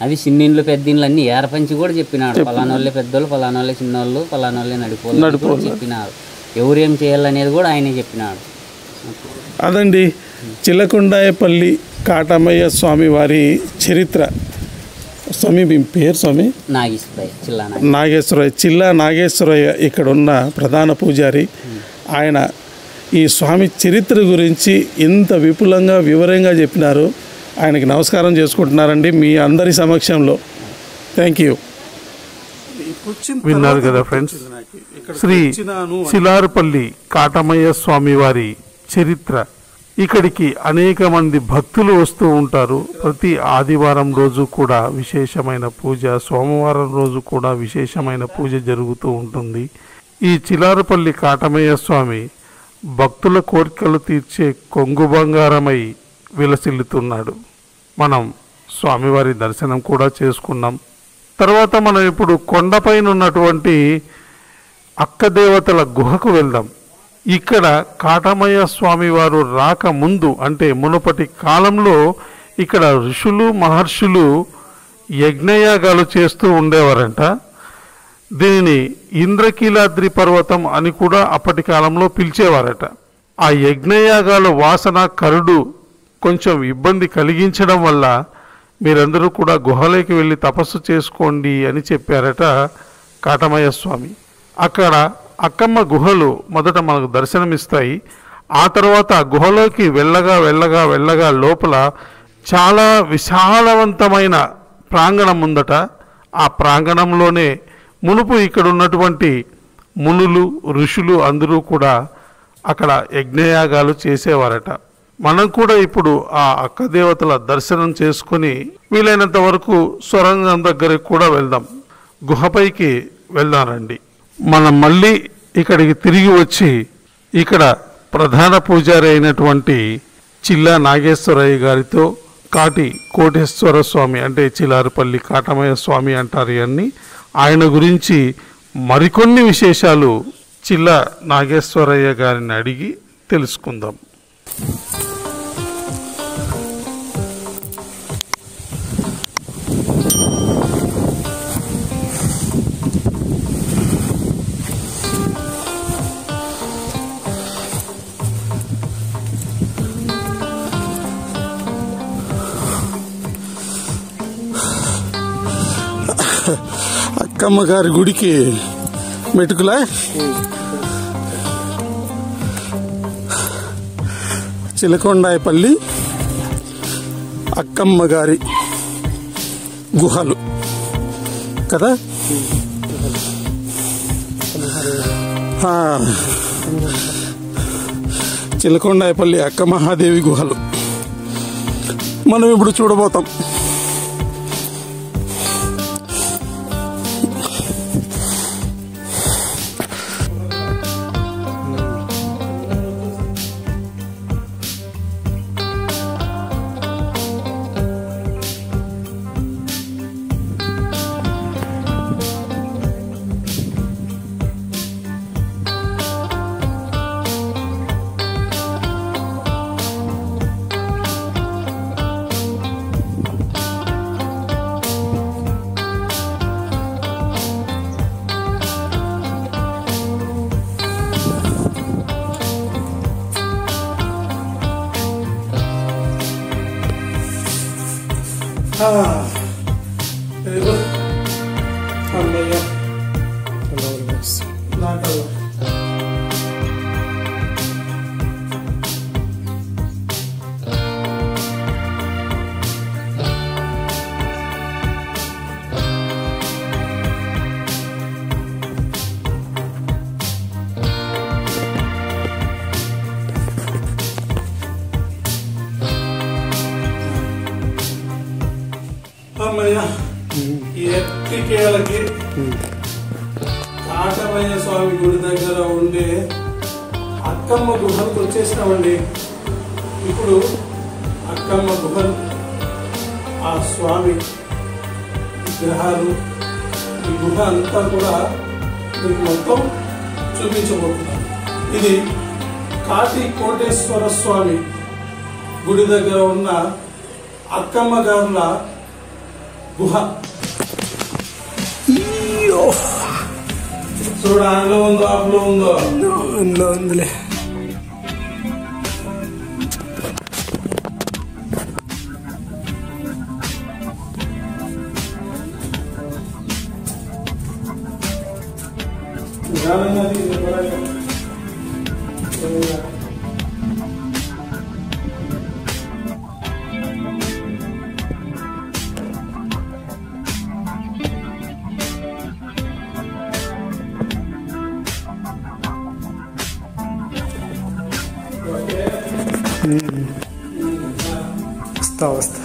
అది చిన్నిండ్లు పెద్దిండ్లు అన్ని ఏరపంచి కూడా చెప్పినాడు. ఫలానోళ్ళే పెద్దోళ్ళు, ఫలానోళ్ళే చిన్నోళ్ళు, ఫలానోళ్ళే నడిపోళ్ళు చెప్పినారు. ఎవరేం చేయాలనేది కూడా ఆయనే చెప్పినాడు.
అదండి చిలకొండాయపల్లి కాటమయ్య స్వామి వారి చరిత్ర. స్వామి మీ పేరు? స్వామి నాగేశ్వరయ్య, చిల్లా నాగేశ్వరయ్య ఇక్కడ ఉన్న ప్రధాన పూజారి. ఆయన ఈ స్వామి చరిత్ర గురించి ఇంత విపులంగా వివరంగా చెప్పినారు. ఆయనకి నమస్కారం చేసుకుంటున్నారండి మీ అందరి సమక్షంలో. Thank you.
విన్నారు కదా ఫ్రెండ్స్, శ్రీ చిలారుపల్లి కాటమయ్య స్వామి వారి చరిత్ర. ఇక్కడికి అనేక మంది భక్తులు వస్తూ ఉంటారు. ప్రతి ఆదివారం రోజు కూడా విశేషమైన పూజ, సోమవారం రోజు కూడా విశేషమైన పూజ జరుగుతూ ఉంటుంది. ఈ చిలారుపల్లి కాటమయ్య స్వామి భక్తుల కోరికలు తీర్చే కొంగు బంగారమై విలసిల్లుతున్నాడు. మనం స్వామివారి దర్శనం కూడా చేసుకున్నాం. తర్వాత మనం ఇప్పుడు కొండపైన ఉన్నటువంటి అక్కదేవతల గుహకు వెళ్దాం. ఇక్కడ కాటమయ్య స్వామి వారు రాకముందు అంటే మునుపటి కాలంలో ఇక్కడ ఋషులు మహర్షులు యజ్ఞయాగాలు చేస్తూ ఉండేవారంట. దీనిని ఇంద్రకీలాద్రి పర్వతం అని కూడా అప్పటి కాలంలో పిలిచేవారట. ఆ యజ్ఞయాగాల వాసన కరుడు కొంచెం ఇబ్బంది కలిగించడం వల్ల మీరందరూ కూడా గుహలోకి వెళ్ళి తపస్సు చేసుకోండి అని చెప్పారట కాటమయ్య స్వామి. అక్కడ అక్కమ్మ గుహలు మొదట మనకు దర్శనమిస్తాయి. ఆ తర్వాత ఆ గుహలోకి వెళ్ళగా లోపల చాలా విశాలవంతమైన ప్రాంగణం ఉందట. ఆ ప్రాంగణంలోనే మునుపు ఇక్కడ ఉన్నటువంటి మునులు ఋషులు అందరూ కూడా అక్కడ యజ్ఞయాగాలు చేసేవారట. మనం కూడా ఇప్పుడు ఆ అక్కదేవతల దర్శనం చేసుకుని వీలైనంత వరకు సొరంగం దగ్గరికి కూడా వెళ్దాం. గుహపైకి వెళ్దానండి. మనం మళ్ళీ ఇక్కడికి తిరిగి వచ్చి ఇక్కడ ప్రధాన పూజారి అయినటువంటి చిల్లా నాగేశ్వరయ్య గారితో కాటి కోటేశ్వర స్వామి అంటే చిలారుపల్లి కాటమయ్య స్వామి అంటారు అన్ని, ఆయన గురించి మరికొన్ని విశేషాలు చిల్లా నాగేశ్వరయ్య గారిని అడిగి తెలుసుకుందాం.
అక్కమ్మ గారి గుడికి మెటుకులా చిలకొండాయపల్లి అక్కమ్మ గారి గుహలు కదా. చిలకొండాయపల్లి అక్క మహాదేవి గుహలు మనం ఇప్పుడు చూడబోతాం. ఈ ఎత్తికేలకి కాటమయ్య స్వామి గుడి దగ్గర ఉండే అక్కమ్మ గుహలకు వచ్చేసినామండి. ఇప్పుడు అక్కమ్మ గుహలు, ఆ స్వామి విగ్రహాలు, ఈ గుహ అంతా కూడా మీకు మొత్తం చూపించబోతున్నాం. ఇది కాటి కోటేశ్వర స్వామి గుడి దగ్గర ఉన్న అక్కమ్మ గారుల గుహ. చూడ అందులో ఉందో ఆపులో ఉందో అందులో ఉందిలే. వస్తా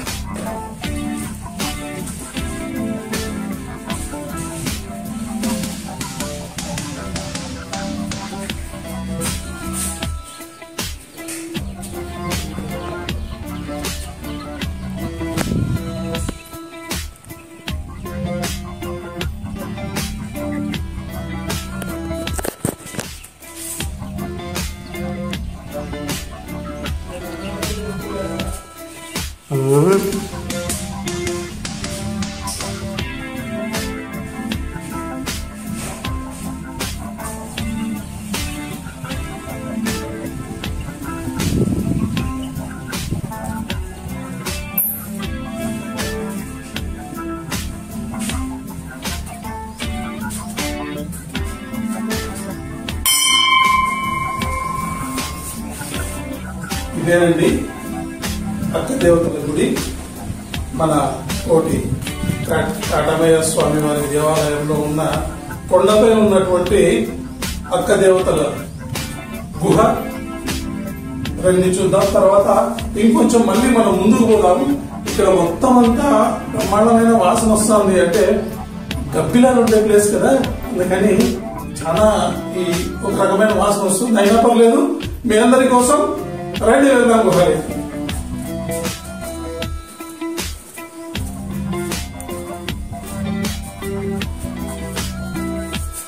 ఇదేనండి అక్క దేవతల గుడి. మన కోటి కాటమయ్య స్వామి వారి దేవాలయంలో ఉన్న కొండపై ఉన్నటువంటి అక్క దేవతల గుహ రండి చూద్దాం. తర్వాత ఇంకొంచెం మళ్ళీ మనం ముందుకు పోదాము. ఇక్కడ మొత్తం అంతా బ్రహ్మాండమైన వాసన వస్తుంది. అంటే గబ్బిలాలు ఉండే ప్లేస్ కదా, అందుకని చాలా ఈ ఒక రకమైన వాసన వస్తుంది. అయినా పర్లేదు, మీ అందరి కోసం రండి వెళ్దాం గుహలోకి.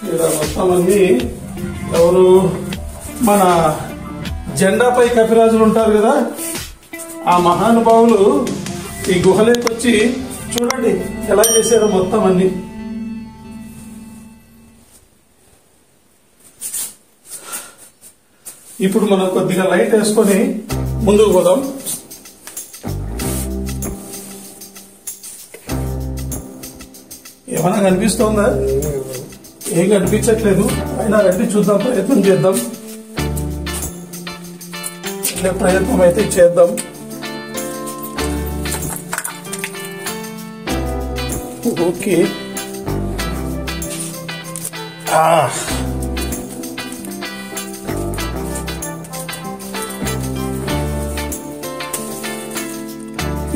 ఇక్కడ మొత్తం అన్ని ఎవరు మన జెండాపై కపిరాజులు ఉంటారు కదా, ఆ మహానుభావులు ఈ గుహలోకి వచ్చి చూడండి ఎలా చేశారో మొత్తం అన్ని. ఇప్పుడు మనం కొద్దిగా లైట్ వేసుకొని ముందుకు పోదాం. ఏమైనా కనిపిస్తోందా? ఏం కనిపించట్లేదు. అయినా రండి చూద్దాం, ప్రయత్నం చేద్దాం. ప్రయత్నం అయితే చేద్దాం. ఓకే,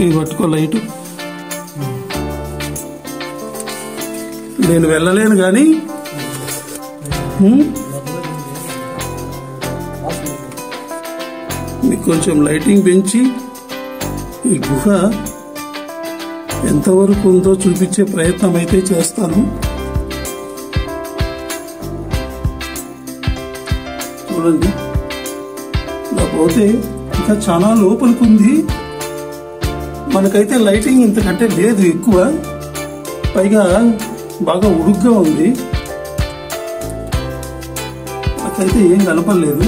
ఇది పట్టుకో లైటు. నేను వెళ్ళలేను కానీ మీకు కొంచెం లైటింగ్ పెంచి ఈ గుహ ఎంతవరకు ఉందో చూపించే ప్రయత్నం అయితే చేస్తాను. చూడండి, లేకపోతే ఇంకా చాలా లోపలికి ఉంది. మనకైతే లైటింగ్ ఇంతకంటే లేదు ఎక్కువ, పైగా బాగా ఉడుగ్గా ఉంది. నాకైతే ఏం కనపడలేదు.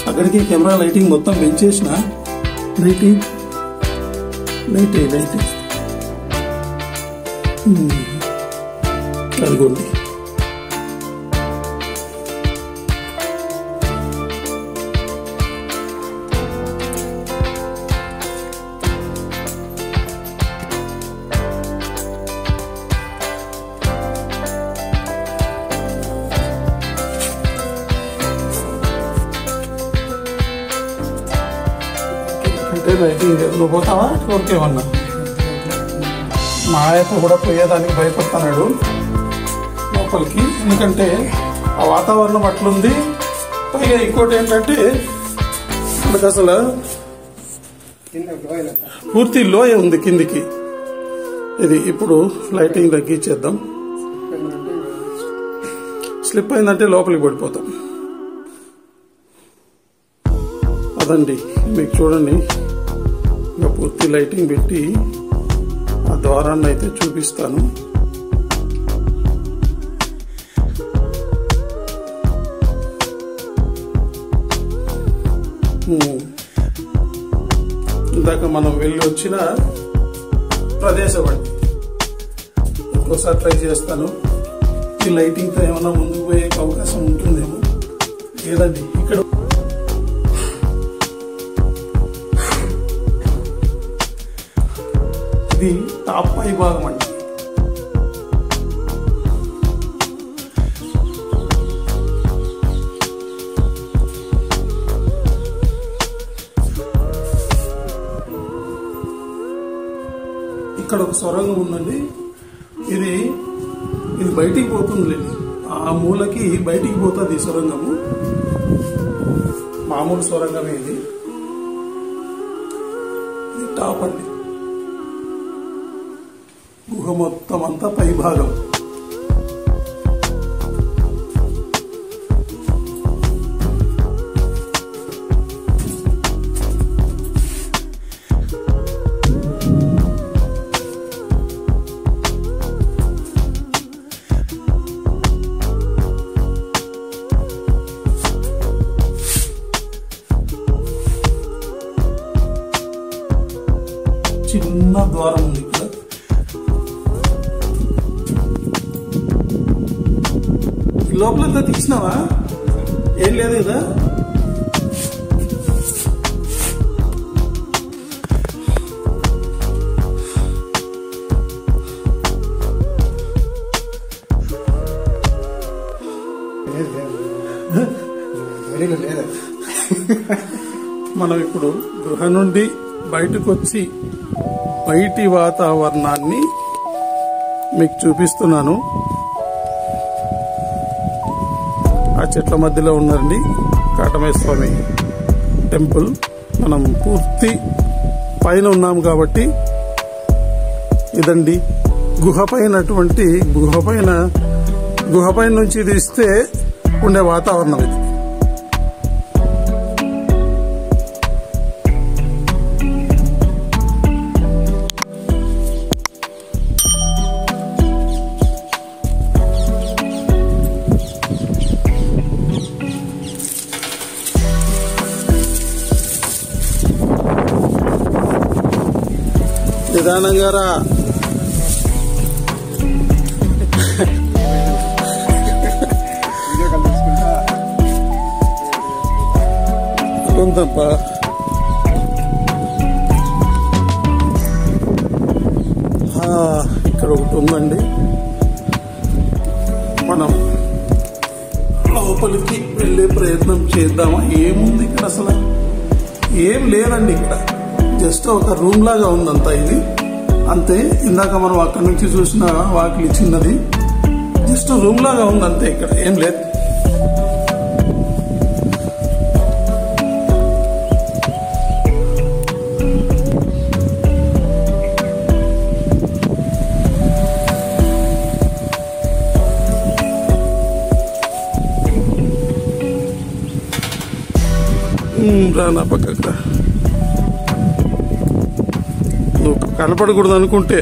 అక్కడికి కెమెరా లైటింగ్ మొత్తం పెంచేసిన. లైటింగ్ అదిగోండి. లైటింగ్ నువ్వు పోతావా కోరికేమన్నా? మా ఆయప్ప కూడా పోయేదానికి భయపడుతున్నాడు లోపలికి, ఎందుకంటే ఆ వాతావరణం అట్లుంది. పైగా ఇంకోటి ఏంటంటే మనకు అసలు పూర్తి లోయ ఉంది కిందికి. ఇది ఇప్పుడు లైటింగ్ తగ్గించేద్దాం. స్లిప్ అయిందంటే లోపలికి పడిపోతాం. అదండి, మీకు చూడండి, ఇంకా పూర్తి లైటింగ్ పెట్టి ఆ ద్వారాన్ని అయితే చూపిస్తాను. ఇందాక మనం వెళ్ళి వచ్చిన ప్రదేశం అండి. ఇంకోసారి ట్రై చేస్తాను. ఈ లైటింగ్తో ఏమైనా ముందుకు పోయే అవకాశం ఉంటుందేమో. లేదండి, ఇక్కడ ఇది టాప్ పై భాగం అండి. ఇక్కడ ఒక సొరంగం ఉందండి. ఇది బయటికి పోతుంది. ఆ మూలకి బయటికి పోతుంది ఈ సొరంగము. మామూలు సొరంగమే ఇది. టాప్ అండి. గుహ మొత్తం అంతా పై భాగం. చిన్న ద్వారం ఉంది ఇక్కడ. లోపలంతా తీసినావా? ఏం లేదు కదా. మనం ఇప్పుడు గృహ నుండి బయటకు వచ్చి బయటి వాతావరణాన్ని మీకు చూపిస్తున్నాను. ఆ చెట్ల మధ్యలో ఉన్నారండి కాటమయ్య స్వామి టెంపుల్. మనం పూర్తి పైన ఉన్నాము కాబట్టి ఇదండి గుహ పైన నుంచి తీస్తే ఉండే వాతావరణం ఇది. నిదానంగా రా. కొంతప్ప ఇక్కడ ఒకటి ఉందండి. మనం లోపలికి వెళ్ళే ప్రయత్నం చేద్దామా? ఏముంది ఇక్కడ? అసలు ఏం లేదండి. ఇక్కడ జస్ట్ ఒక రూమ్ లాగా ఉందంతా ఇది అంతే. ఇందాక మనం అక్కడి నుంచి చూసిన వాకిలి చిన్నది, జస్ట్ రూమ్ లాగా ఉంది అంతే. ఇక్కడ ఏం లేదు. రానా పక్కకు, నువ్వు కనపడకూడదు అనుకుంటే.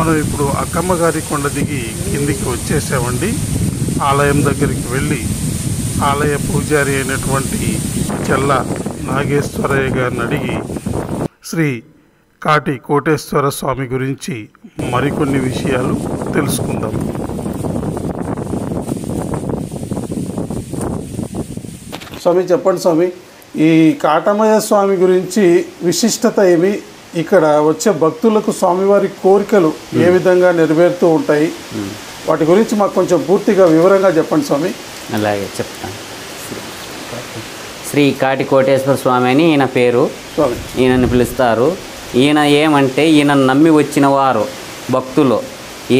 మనం ఇప్పుడు అక్కమ్మ గారి కొండ దిగి కిందికి వచ్చేసామండి. ఆలయం దగ్గరికి వెళ్ళి ఆలయ పూజారి అయినటువంటి చెల్ల నాగేశ్వరయ్య గారిని అడిగి శ్రీ కాటి కోటేశ్వర స్వామి గురించి మరికొన్ని విషయాలు తెలుసుకుందాం. స్వామి చెప్పండి స్వామి, ఈ కాటమయ్య స్వామి గురించి విశిష్టత ఏమి? ఇక్కడ వచ్చే భక్తులకు స్వామివారి కోరికలు ఏ విధంగా నెరవేరుతూ ఉంటాయి? వాటి గురించి మాకు కొంచెం పూర్తిగా వివరంగా చెప్పండి స్వామి.
అలాగే చెప్తాను. శ్రీ కాటి కోటేశ్వర స్వామి అని ఈయన పేరు. ఈయనని పిలుస్తారు. ఈయన ఏమంటే ఈయన నమ్మి వచ్చిన వారు భక్తులు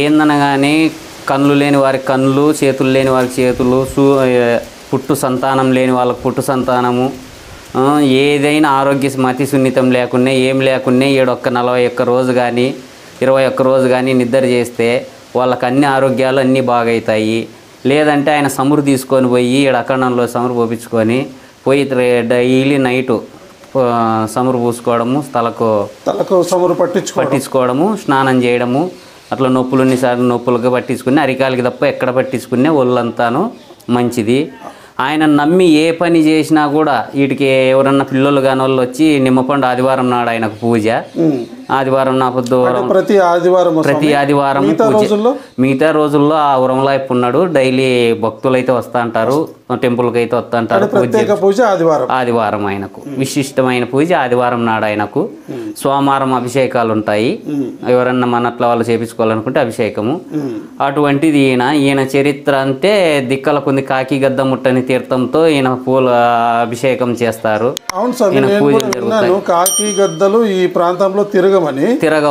ఏందనగానే కళ్ళు లేని వారికి కళ్ళు, చేతులు లేని వారికి చేతులు, పుట్టు సంతానం లేని వాళ్ళకి పుట్టు సంతానము, ఏదైనా ఆరోగ్య మతి సున్నితం లేకున్నా ఏం లేకున్నా 41 రోజు కానీ 21 రోజు కానీ నిద్ర చేస్తే వాళ్ళకి అన్ని ఆరోగ్యాలు అన్నీ బాగవుతాయి. లేదంటే ఆయన సమురు తీసుకొని పోయి అఖండంలో సమురు పోపించుకొని పోయి డైలీ నైటు సమురు పూసుకోవడము, తలకు సమురు పట్టించుకోవడము, స్నానం చేయడము, అట్లా నొప్పులున్నిసార్లు నొప్పులుగా పట్టించుకుని అరికాలకి తప్ప ఎక్కడ పట్టించుకునే ఒళ్ళంతాను మంచిది. ఆయన నమ్మి ఏ పని చేసినా కూడా వీటికి ఎవరన్నా పిల్లలు కాని వాళ్ళు వచ్చి నిమ్మపండు ఆదివారం నాడు ఆయనకు పూజ, ఆదివారం నా పొద్దు
ప్రతి
ఆదివారం మిగతా రోజుల్లో ఆ ఉరంలో ఉన్నాడు. డైలీ భక్తులు అయితే వస్తా అంటారు, టెంపుల్కి అయితే వస్తా అంటారు.
పూజ
ఆదివారం ఆయనకు విశిష్టమైన పూజ ఆదివారం నాడు ఆయనకు. సోమవారం అభిషేకాలు ఉంటాయి, ఎవరన్నా మనట్ల వాళ్ళు చేపించుకోవాలనుకుంటే అభిషేకము. అటువంటిది ఈయన చరిత్ర అంటే దిక్కల కొంది కాకి గద్ద ముట్టని తీర్థంతో ఈయన పూల అభిషేకం చేస్తారు.
అవును సార్, కాకి గద్దలు ఈ ప్రాంతంలో తిరగవు.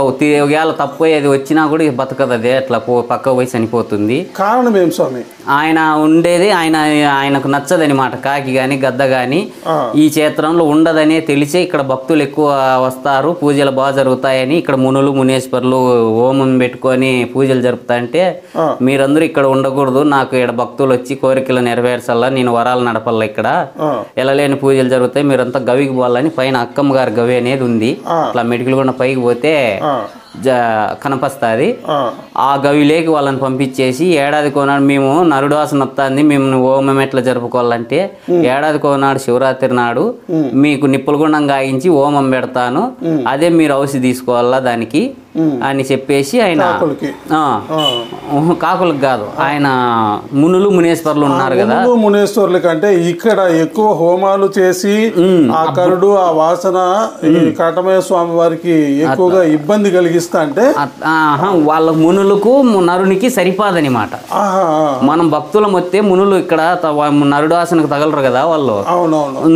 ఒకవేళ తప్పు అది వచ్చినా కూడా బతకదు, అదే అట్లా పక్క పోయి చనిపోతుంది.
కారణం ఏం స్వామి?
ఆయన ఉండేది ఆయనకు నచ్చదనమాట. కాకి గాని గద్ద గాని ఈ క్షేత్రంలో ఉండదనే తెలిసే ఇక్కడ భక్తులు ఎక్కువ వస్తారు, పూజలు బాగా జరుగుతాయని ఇక్కడ మునులు మునేశ్వర్లు హోమం పెట్టుకొని పూజలు జరుపుతాయంటే మీరందరూ ఇక్కడ ఉండకూడదు, నాకు ఇక్కడ భక్తులు వచ్చి కోరికలు నెరవేర్చాలా, నేను వరాలు నడపల్లా, ఇక్కడ ఎలలేని పూజలు జరుగుతాయి, మీరంతా గవికి పోవాలని పైన అక్కమ్మ గారి గవి అనేది ఉంది. అట్లా మెడికల్ కూడా పైకి పోతే కనపస్తుంది. ఆ గవిలోకి వాళ్ళని పంపించేసి ఏడాది కోనాడు మేము నరుడాసన వస్తుంది, మేము హోమం ఎట్లా జరుపుకోవాలంటే ఏడాది కోనాడు శివరాత్రి నాడు మీకు నిప్పులగుండం గాయించి హోమం పెడతాను, అదే మీరు ఔషధి తీసుకోవాలా దానికి అని చెప్పేసి ఆయన కాకులకు కాదు, ఆయన మునులు మునేశ్వర్లు ఉన్నారు కదా,
మునేశ్వర్ల కంటే ఇక్కడ ఎక్కువ హోమాలు చేసి ఆ కరుడు ఆ వాసన కాటమయ్య స్వామి వారికి ఎక్కువగా ఇబ్బంది కలిగిస్తా అంటే
వాళ్ళ మునులకు నరునికి సరిపాదనమాట. మనం భక్తులం వస్తే మునులు ఇక్కడ నరుడాసనకు తగలరు కదా వాళ్ళు.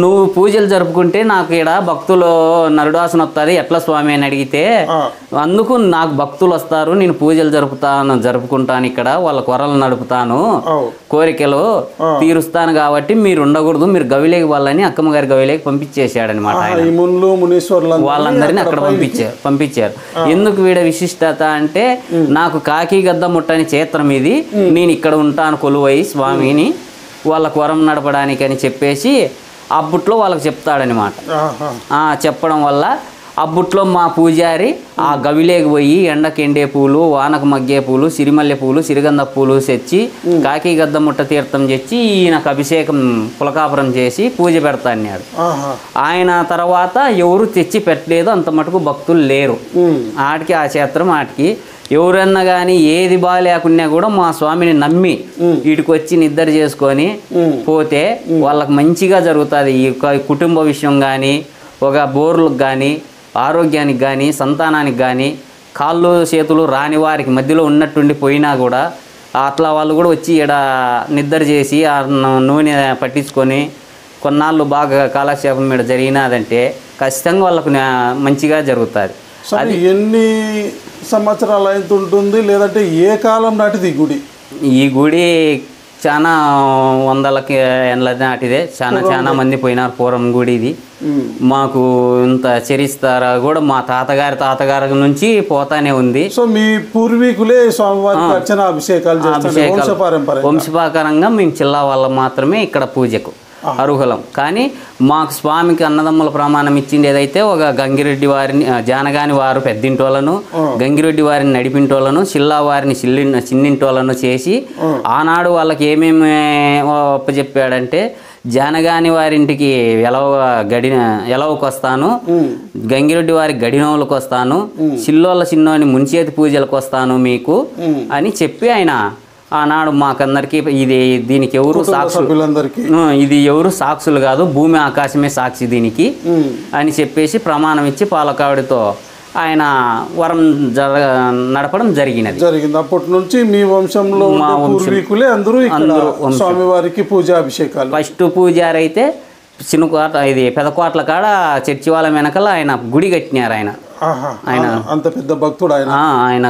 నువ్వు పూజలు జరుపుకుంటే నాకు ఇక్కడ భక్తులు నరుడాసన వస్తుంది ఎట్లా స్వామి అని అడిగితే అందుకు నాకు భక్తులు వస్తారు, నేను పూజలు జరుపుకుంటాను, ఇక్కడ వాళ్ళ కొరలు నడుపుతాను, కోరికలు తీరుస్తాను, కాబట్టి మీరు ఉండకూడదు, మీరు గవిలేకి వాళ్ళని అక్కమ్మ గారి గవిలేకి పంపించేశాడనమాట. వాళ్ళందరినీ అక్కడ పంపించారు. ఎందుకు వీడ విశిష్టత అంటే నాకు కాకి గద్ద ముట్టని క్షేత్రం ఇది, నేను ఇక్కడ ఉంటాను కొలువై స్వామిని వాళ్ళకు వరం నడపడానికి అని చెప్పేసి అప్పట్లో వాళ్ళకి చెప్తాడనమాట. చెప్పడం వల్ల అబ్బుట్లో మా పూజారి ఆ గవిలేకి పోయి ఎండకెండే పూలు, వానకు మగ్గే పూలు, సిరిమల్లె పూలు, సిరిగంధ పూలు తెచ్చి కాకి గద్ద ముట్ట తీర్థం తెచ్చి ఈయనకు అభిషేకం పులకాపురం చేసి పూజ పెడతా అన్నాడు. ఆయన తర్వాత ఎవరు తెచ్చి పెట్టలేదు, అంత మటుకు భక్తులు లేరు ఆటికి, ఆ క్షేత్రం ఆటికి. ఎవరన్నా కానీ ఏది బాగాలేకున్నా కూడా మా స్వామిని నమ్మి వీటికి వచ్చి నిద్ర చేసుకొని పోతే వాళ్ళకి మంచిగా జరుగుతుంది. ఈ కుటుంబ విషయం కానీ, ఒక బోర్లకు కానీ, ఆరోగ్యానికి కానీ, సంతానానికి కానీ, కాళ్ళు చేతులు రాని వారికి మధ్యలో ఉన్నట్టుండి పోయినా కూడా అట్లా వాళ్ళు కూడా వచ్చి ఇక్కడ నిద్ర చేసి ఆ నూనె పట్టించుకొని కొన్నాళ్ళు బాగా కాలక్షేపం మీద జరిగినదంటే ఖచ్చితంగా వాళ్ళకు మంచిగా జరుగుతుంది.
అది ఎన్ని సంవత్సరాలు అయితే ఉంటుంది, లేదంటే ఏ కాలం నాటిది ఈ గుడి?
ఈ గుడి చాలా వందలకి ఎండ్ల నాటిదే, చాలా మంది పోయినారు. పూర్వం గుడి ఇది. మాకు ఇంత చరిత్ర కూడా మా తాతగారి నుంచి పోతానే ఉంది.
సో మీ పూర్వీకులే స్వామివారికి అర్చన అభిషేకాలు
వంశపారంగా మేము చిల్లా వాళ్ళ మాత్రమే ఇక్కడ పూజకు అర్హులం. కానీ మాకు స్వామికి అన్నదమ్ముల ప్రమాణం ఇచ్చింది ఏదైతే ఒక గంగిరెడ్డి వారిని జానగాని వారు పెద్దింటోళ్ళను, గంగిరెడ్డి వారిని నడిపింటోళ్ళను, చిల్లా వారిని చిన్నింటోళ్ళను చేసి ఆనాడు వాళ్ళకి ఏమేమి ఒప్పచెప్పాడంటే జానగాని వారింటికి ఎలవకు వస్తాను, గంగిరెడ్డి వారి గడినోళ్ళకు వస్తాను, చిన్నోని మున్చేతి పూజలకు వస్తాను మీకు అని చెప్పి ఆయన ఆనాడు మాకందరికి దీనికి ఎవరు సాక్షులు, ఇది ఎవరు సాక్షులు కాదు, భూమి ఆకాశమే సాక్షి దీనికి అని చెప్పేసి ప్రమాణం ఇచ్చి పాలకావిడితో ఆయన వరం నడపడం జరిగింది.
అప్పటి నుంచి మీ వంశంలో పూర్వీకులే అందరూ స్వామివారికి పూజాభిషేకాలు.
ఫస్ట్ పూజారి అయితే చిన్నకోట, ఇది పెదకోట్ల కాడ చర్చి వాళ్ళ వెనకాల ఆయన గుడి కట్టినారు. ఆయన
అంత పెద్ద భక్తుడు ఆయన.
ఆయన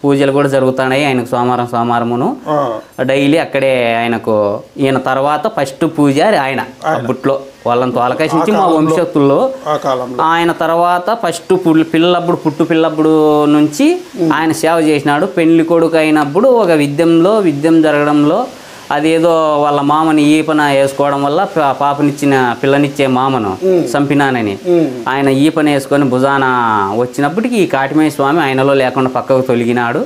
పూజలు కూడా జరుగుతున్నాయి ఆయనకు సోమవారమును డైలీ అక్కడే ఆయనకు. ఈయన తర్వాత ఫస్ట్ పూజారి ఆయన అప్పట్లో వాళ్ళని తోలకేసించి మా వంశస్తుల్లో. ఆయన తర్వాత ఫస్ట్ పుట్టు పిల్లప్పుడు నుంచి ఆయన సేవ చేసినాడు. పెళ్లి కొడుకు అయినప్పుడు ఒక విద్యం జరగడంలో అదేదో వాళ్ళ మామని ఈపన వేసుకోవడం వల్ల పిల్లనిచ్చే మామను చంపినానని ఆయన ఈపన వేసుకొని భుజాన వచ్చినప్పటికీ ఈ కాటమయ్య స్వామి ఆయనలో లేకుండా పక్కకు తొలగినాడు.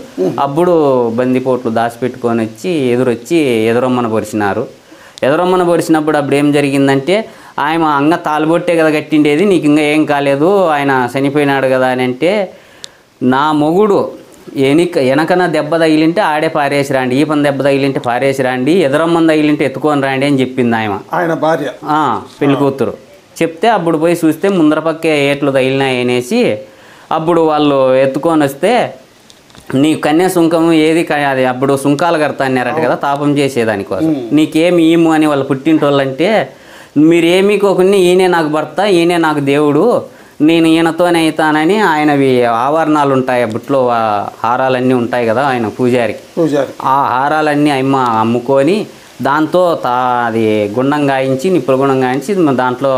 అప్పుడు బందిపోట్లు దాచిపెట్టుకొని వచ్చి ఎదురొమ్మన పొరిచినారు. ఎదరమ్మను పొడిచినప్పుడు అప్పుడు ఏం జరిగిందంటే ఆయన అంగ తాలుబొట్టే కదా కట్టిండేది, నీకు ఇంకా ఏం కాలేదు, ఆయన చనిపోయినాడు కదా అని అంటే, నా మొగుడు వెనకన దెబ్బ తగిలింటే ఆడే పారేసి రాండి, ఈ పని దెబ్బ తగిలింటే పారేసి రాండి, ఎదరమ్మని తగిలింటే ఎత్తుకొని రాండి అని చెప్పింది ఆయన భార్య, పెళ్లి కూతురు. చెప్తే అప్పుడు పోయి చూస్తే ముందర పక్కే ఏట్లు తగిలినాయి అనేసి అప్పుడు వాళ్ళు ఎత్తుకొని వస్తే, నీ కన్యా సుంకము ఏది అది అప్పుడు సుంకాలు కడతా అన్నారట కదా తాపం చేసేదానికోసం, నీకేమి ఈము అని వాళ్ళు పుట్టింటోళ్ళంటే, మీరేమీ కోకుని ఈయనే నాకు భర్త, ఈయనే నాకు దేవుడు, నేను ఈయనతోనే అవుతానని ఆయనవి ఆభరణాలు ఉంటాయి, బుట్లో హారాలన్నీ ఉంటాయి కదా ఆయన పూజారికి, ఆ హారాలన్నీ అమ్ముకొని దాంతో అది గుండం గాయించి నిప్పుల గుండం గాయించి దాంట్లో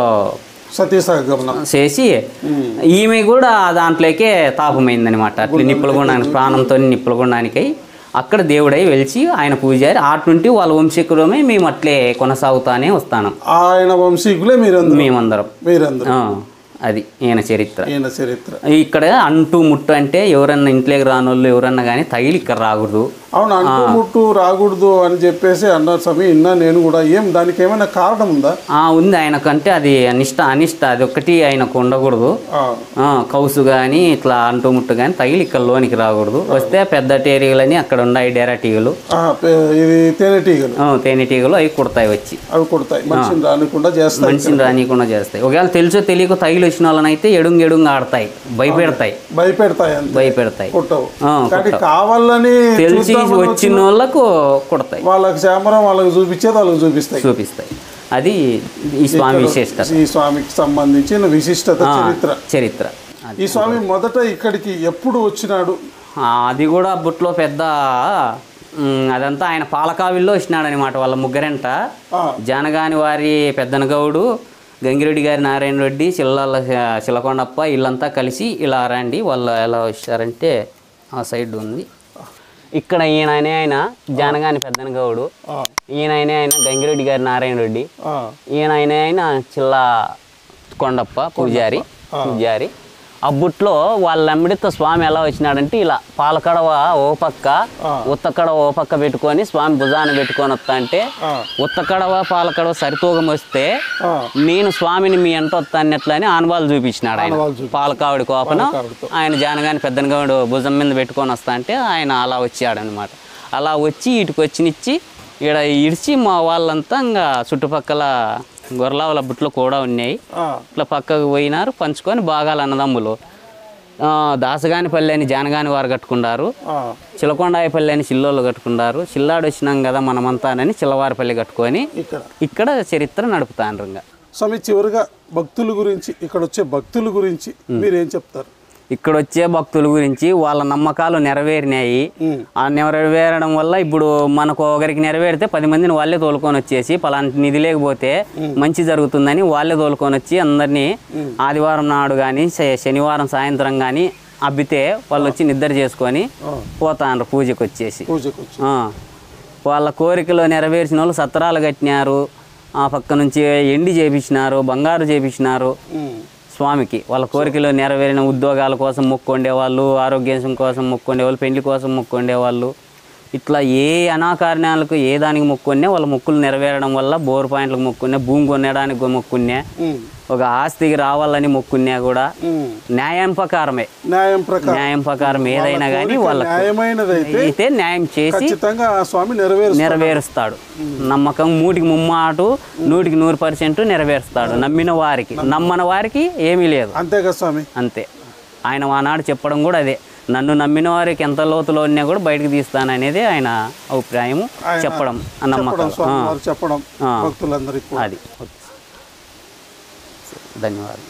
చేసి ఈమె కూడా దాంట్లోకే తాపమైందనమాట. అట్లా నిప్పుల గుండానికి ప్రాణంతో నిప్పుల గుండానికి అక్కడ దేవుడై వెలిచి ఆయన పూజారి ఆటి నుండి వాళ్ళ వంశీకులమే మేము అట్లే కొనసాగుతానే వస్తాను.
ఆయన వంశీకులే
మేమందరం. అది ఈయన చరిత్ర. ఇక్కడ అంటు ముట్టు అంటే ఎవరన్నా ఇంట్లోకి రానోళ్ళు ఎవరన్నా కానీ తగిలి ఇక్కడ రాకూడదు.
అవును, అంటు ముట్టు రాకూడదు అని చెప్పేసి అన్నారు స్వామి, ఇన్నా నేను కూడా. ఏం దానికి ఏమైనా కారణం ఉందా?
ఉంది ఆయనకంటే, అది అనిష్ట అది ఒక్కటి ఆయనకు ఉండకూడదు. కౌసు కానీ ఇట్లా అంటు ముట్టు కానీ తగిలి ఇక్కడ లోనికి రాకూడదు. వస్తే పెద్ద టేరీగలని అక్కడ ఉన్నాయి, డేరా టీగలు, తేనెటీగలు అవి కుడతాయి, వచ్చి
అవి కుడతాయి, మనిషిని
రానికుండా చేస్తాయి. ఒకవేళ తెలుసో తెలియక తగిలి వచ్చిన వాళ్ళనైతే ఎడుంగు ఆడతాయి, భయపెడతాయి. తెలిసి వచ్చిన వాళ్ళకు కొడతాయి,
వాళ్ళకి కెమెరా వాళ్ళకి చూపించేది వాళ్ళకి
చూపిస్తాయి. అది ఈ స్వామి విశిష్టత,
ఈ స్వామికి సంబంధించిన విశిష్టత
చరిత్ర.
ఈ స్వామి మొదట ఇక్కడికి ఎప్పుడు వచ్చినాడు?
అది కూడా బుట్లో పెద్ద అదంతా ఆయన పాలకావిల్లో వచ్చినాడు అనమాట. వాళ్ళ ముగ్గురంట, జానగాని వారి పెద్దనగౌడు, గంగిరెడ్డి గారి నారాయణ రెడ్డి, చిల్లకొండప్ప, వీళ్ళంతా కలిసి ఇలా రండి. వాళ్ళు ఎలా వచ్చారంటే ఆ సైడ్ ఉంది. ఇక్కడ ఆయన జానగాని పెద్దనగౌడు, ఆయన గంగిరెడ్డి గారి నారాయణ రెడ్డి, ఆయన చిల్ల కొండప్ప పూజారి. అబ్బుట్లో వాళ్ళ అమ్మిడితో స్వామి ఎలా వచ్చినాడంటే, ఇలా పాలకడవ ఓ పక్క ఉత్తకడవ ఓ పక్క పెట్టుకొని స్వామి భుజాన్ని పెట్టుకొని వస్తా అంటే, ఉత్తకడవ పాలకడవ సరితూగం వస్తే నేను స్వామిని మీ ఎంట వస్తానట్లని ఆనవాళ్ళు చూపించినాడు ఆయన. పాలకావిడి కోపన ఆయన జానగాని పెద్దనగాడు భుజం మీద పెట్టుకొని వస్తా అంటే ఆయన అలా వచ్చాడు అనమాట. అలా వచ్చి ఇటుకు వచ్చినిచ్చి ఇక్కడ ఇడిచి మా వాళ్ళంతా ఇంకా చుట్టుపక్కల గొర్రెల బుట్లు కూడా ఉన్నాయి, ఇట్లా పక్కకు పోయినారు. పంచుకొని బాగాలు అన్నదమ్ములు. దాసగానిపల్లి అని జానగాని వారు కట్టుకున్నారు, చిలకొండాయపల్లి అని చిల్లోళ్ళు కట్టుకున్నారు. చిల్లాడు వచ్చినాం కదా మనమంతానని చిల్లవారిపల్లి కట్టుకొని ఇక్కడ చరిత్ర నడుపుతాను.
స్వామి, చివరిగా భక్తుల గురించి, ఇక్కడ వచ్చే భక్తుల గురించి మీరేం చెప్తారు?
ఇక్కడ వచ్చే భక్తుల గురించి వాళ్ళ నమ్మకాలు నెరవేరినాయి. ఆ నెరవేరడం వల్ల ఇప్పుడు మనకు ఒకరికి నెరవేరితే 10 మందిని వాళ్ళే తోలుకొని వచ్చేసి పలాంటి నిధి లేకపోతే మంచి జరుగుతుందని వాళ్ళే తోలుకొని వచ్చి అందరినీ ఆదివారం నాడు కానీ శనివారం సాయంత్రం కానీ అబ్బితే వాళ్ళు వచ్చి నిద్ర చేసుకొని పోతారు పూజకు వచ్చేసి. వాళ్ళ కోరికలు నెరవేర్చిన వాళ్ళు సత్రాలు కట్టినారు, ఆ పక్క నుంచి ఎండి చేపించినారు, బంగారు చేపించినారు. స్వామికి వాళ్ళ కోరికలు నెరవేరిన ఉద్యోగాల కోసం మొక్కుండేవాళ్ళు, ఆరోగ్యం కోసం మొక్కుండేవాళ్ళు, పెళ్లి కోసం మొక్కుండేవాళ్ళు, ఇట్లా ఏ అనాకారణాలకు ఏ దానికి మొక్కునే వాళ్ళ మొక్కులు నెరవేరడం వల్ల బోర్ పాయింట్లకు మొక్కునే, భూమి కొనడానికి మొక్కునే, ఒక ఆస్తికి రావాలని మొక్కున్నా కూడా న్యాయం ప్రకారం ఏదైనా కానీ వాళ్ళకి అయితే న్యాయం చేసి నెరవేరుస్తాడు. నమ్మకం 100% నెరవేరుస్తాడు. నమ్మిన వారికి, నమ్మని వారికి ఏమీ లేదు.
అంతే కదా స్వామి.
అంతే. ఆయన ఆనాడు చెప్పడం కూడా అదే, నన్ను నమ్మిన వారికి ఎంత లోతులో ఉన్నా కూడా బయటకు తీస్తాననేది ఆయన అభిప్రాయం, చెప్పడం, నమ్మకం
చెప్పడం భక్తులందరికీ.
అది. ధన్యవాదాలు.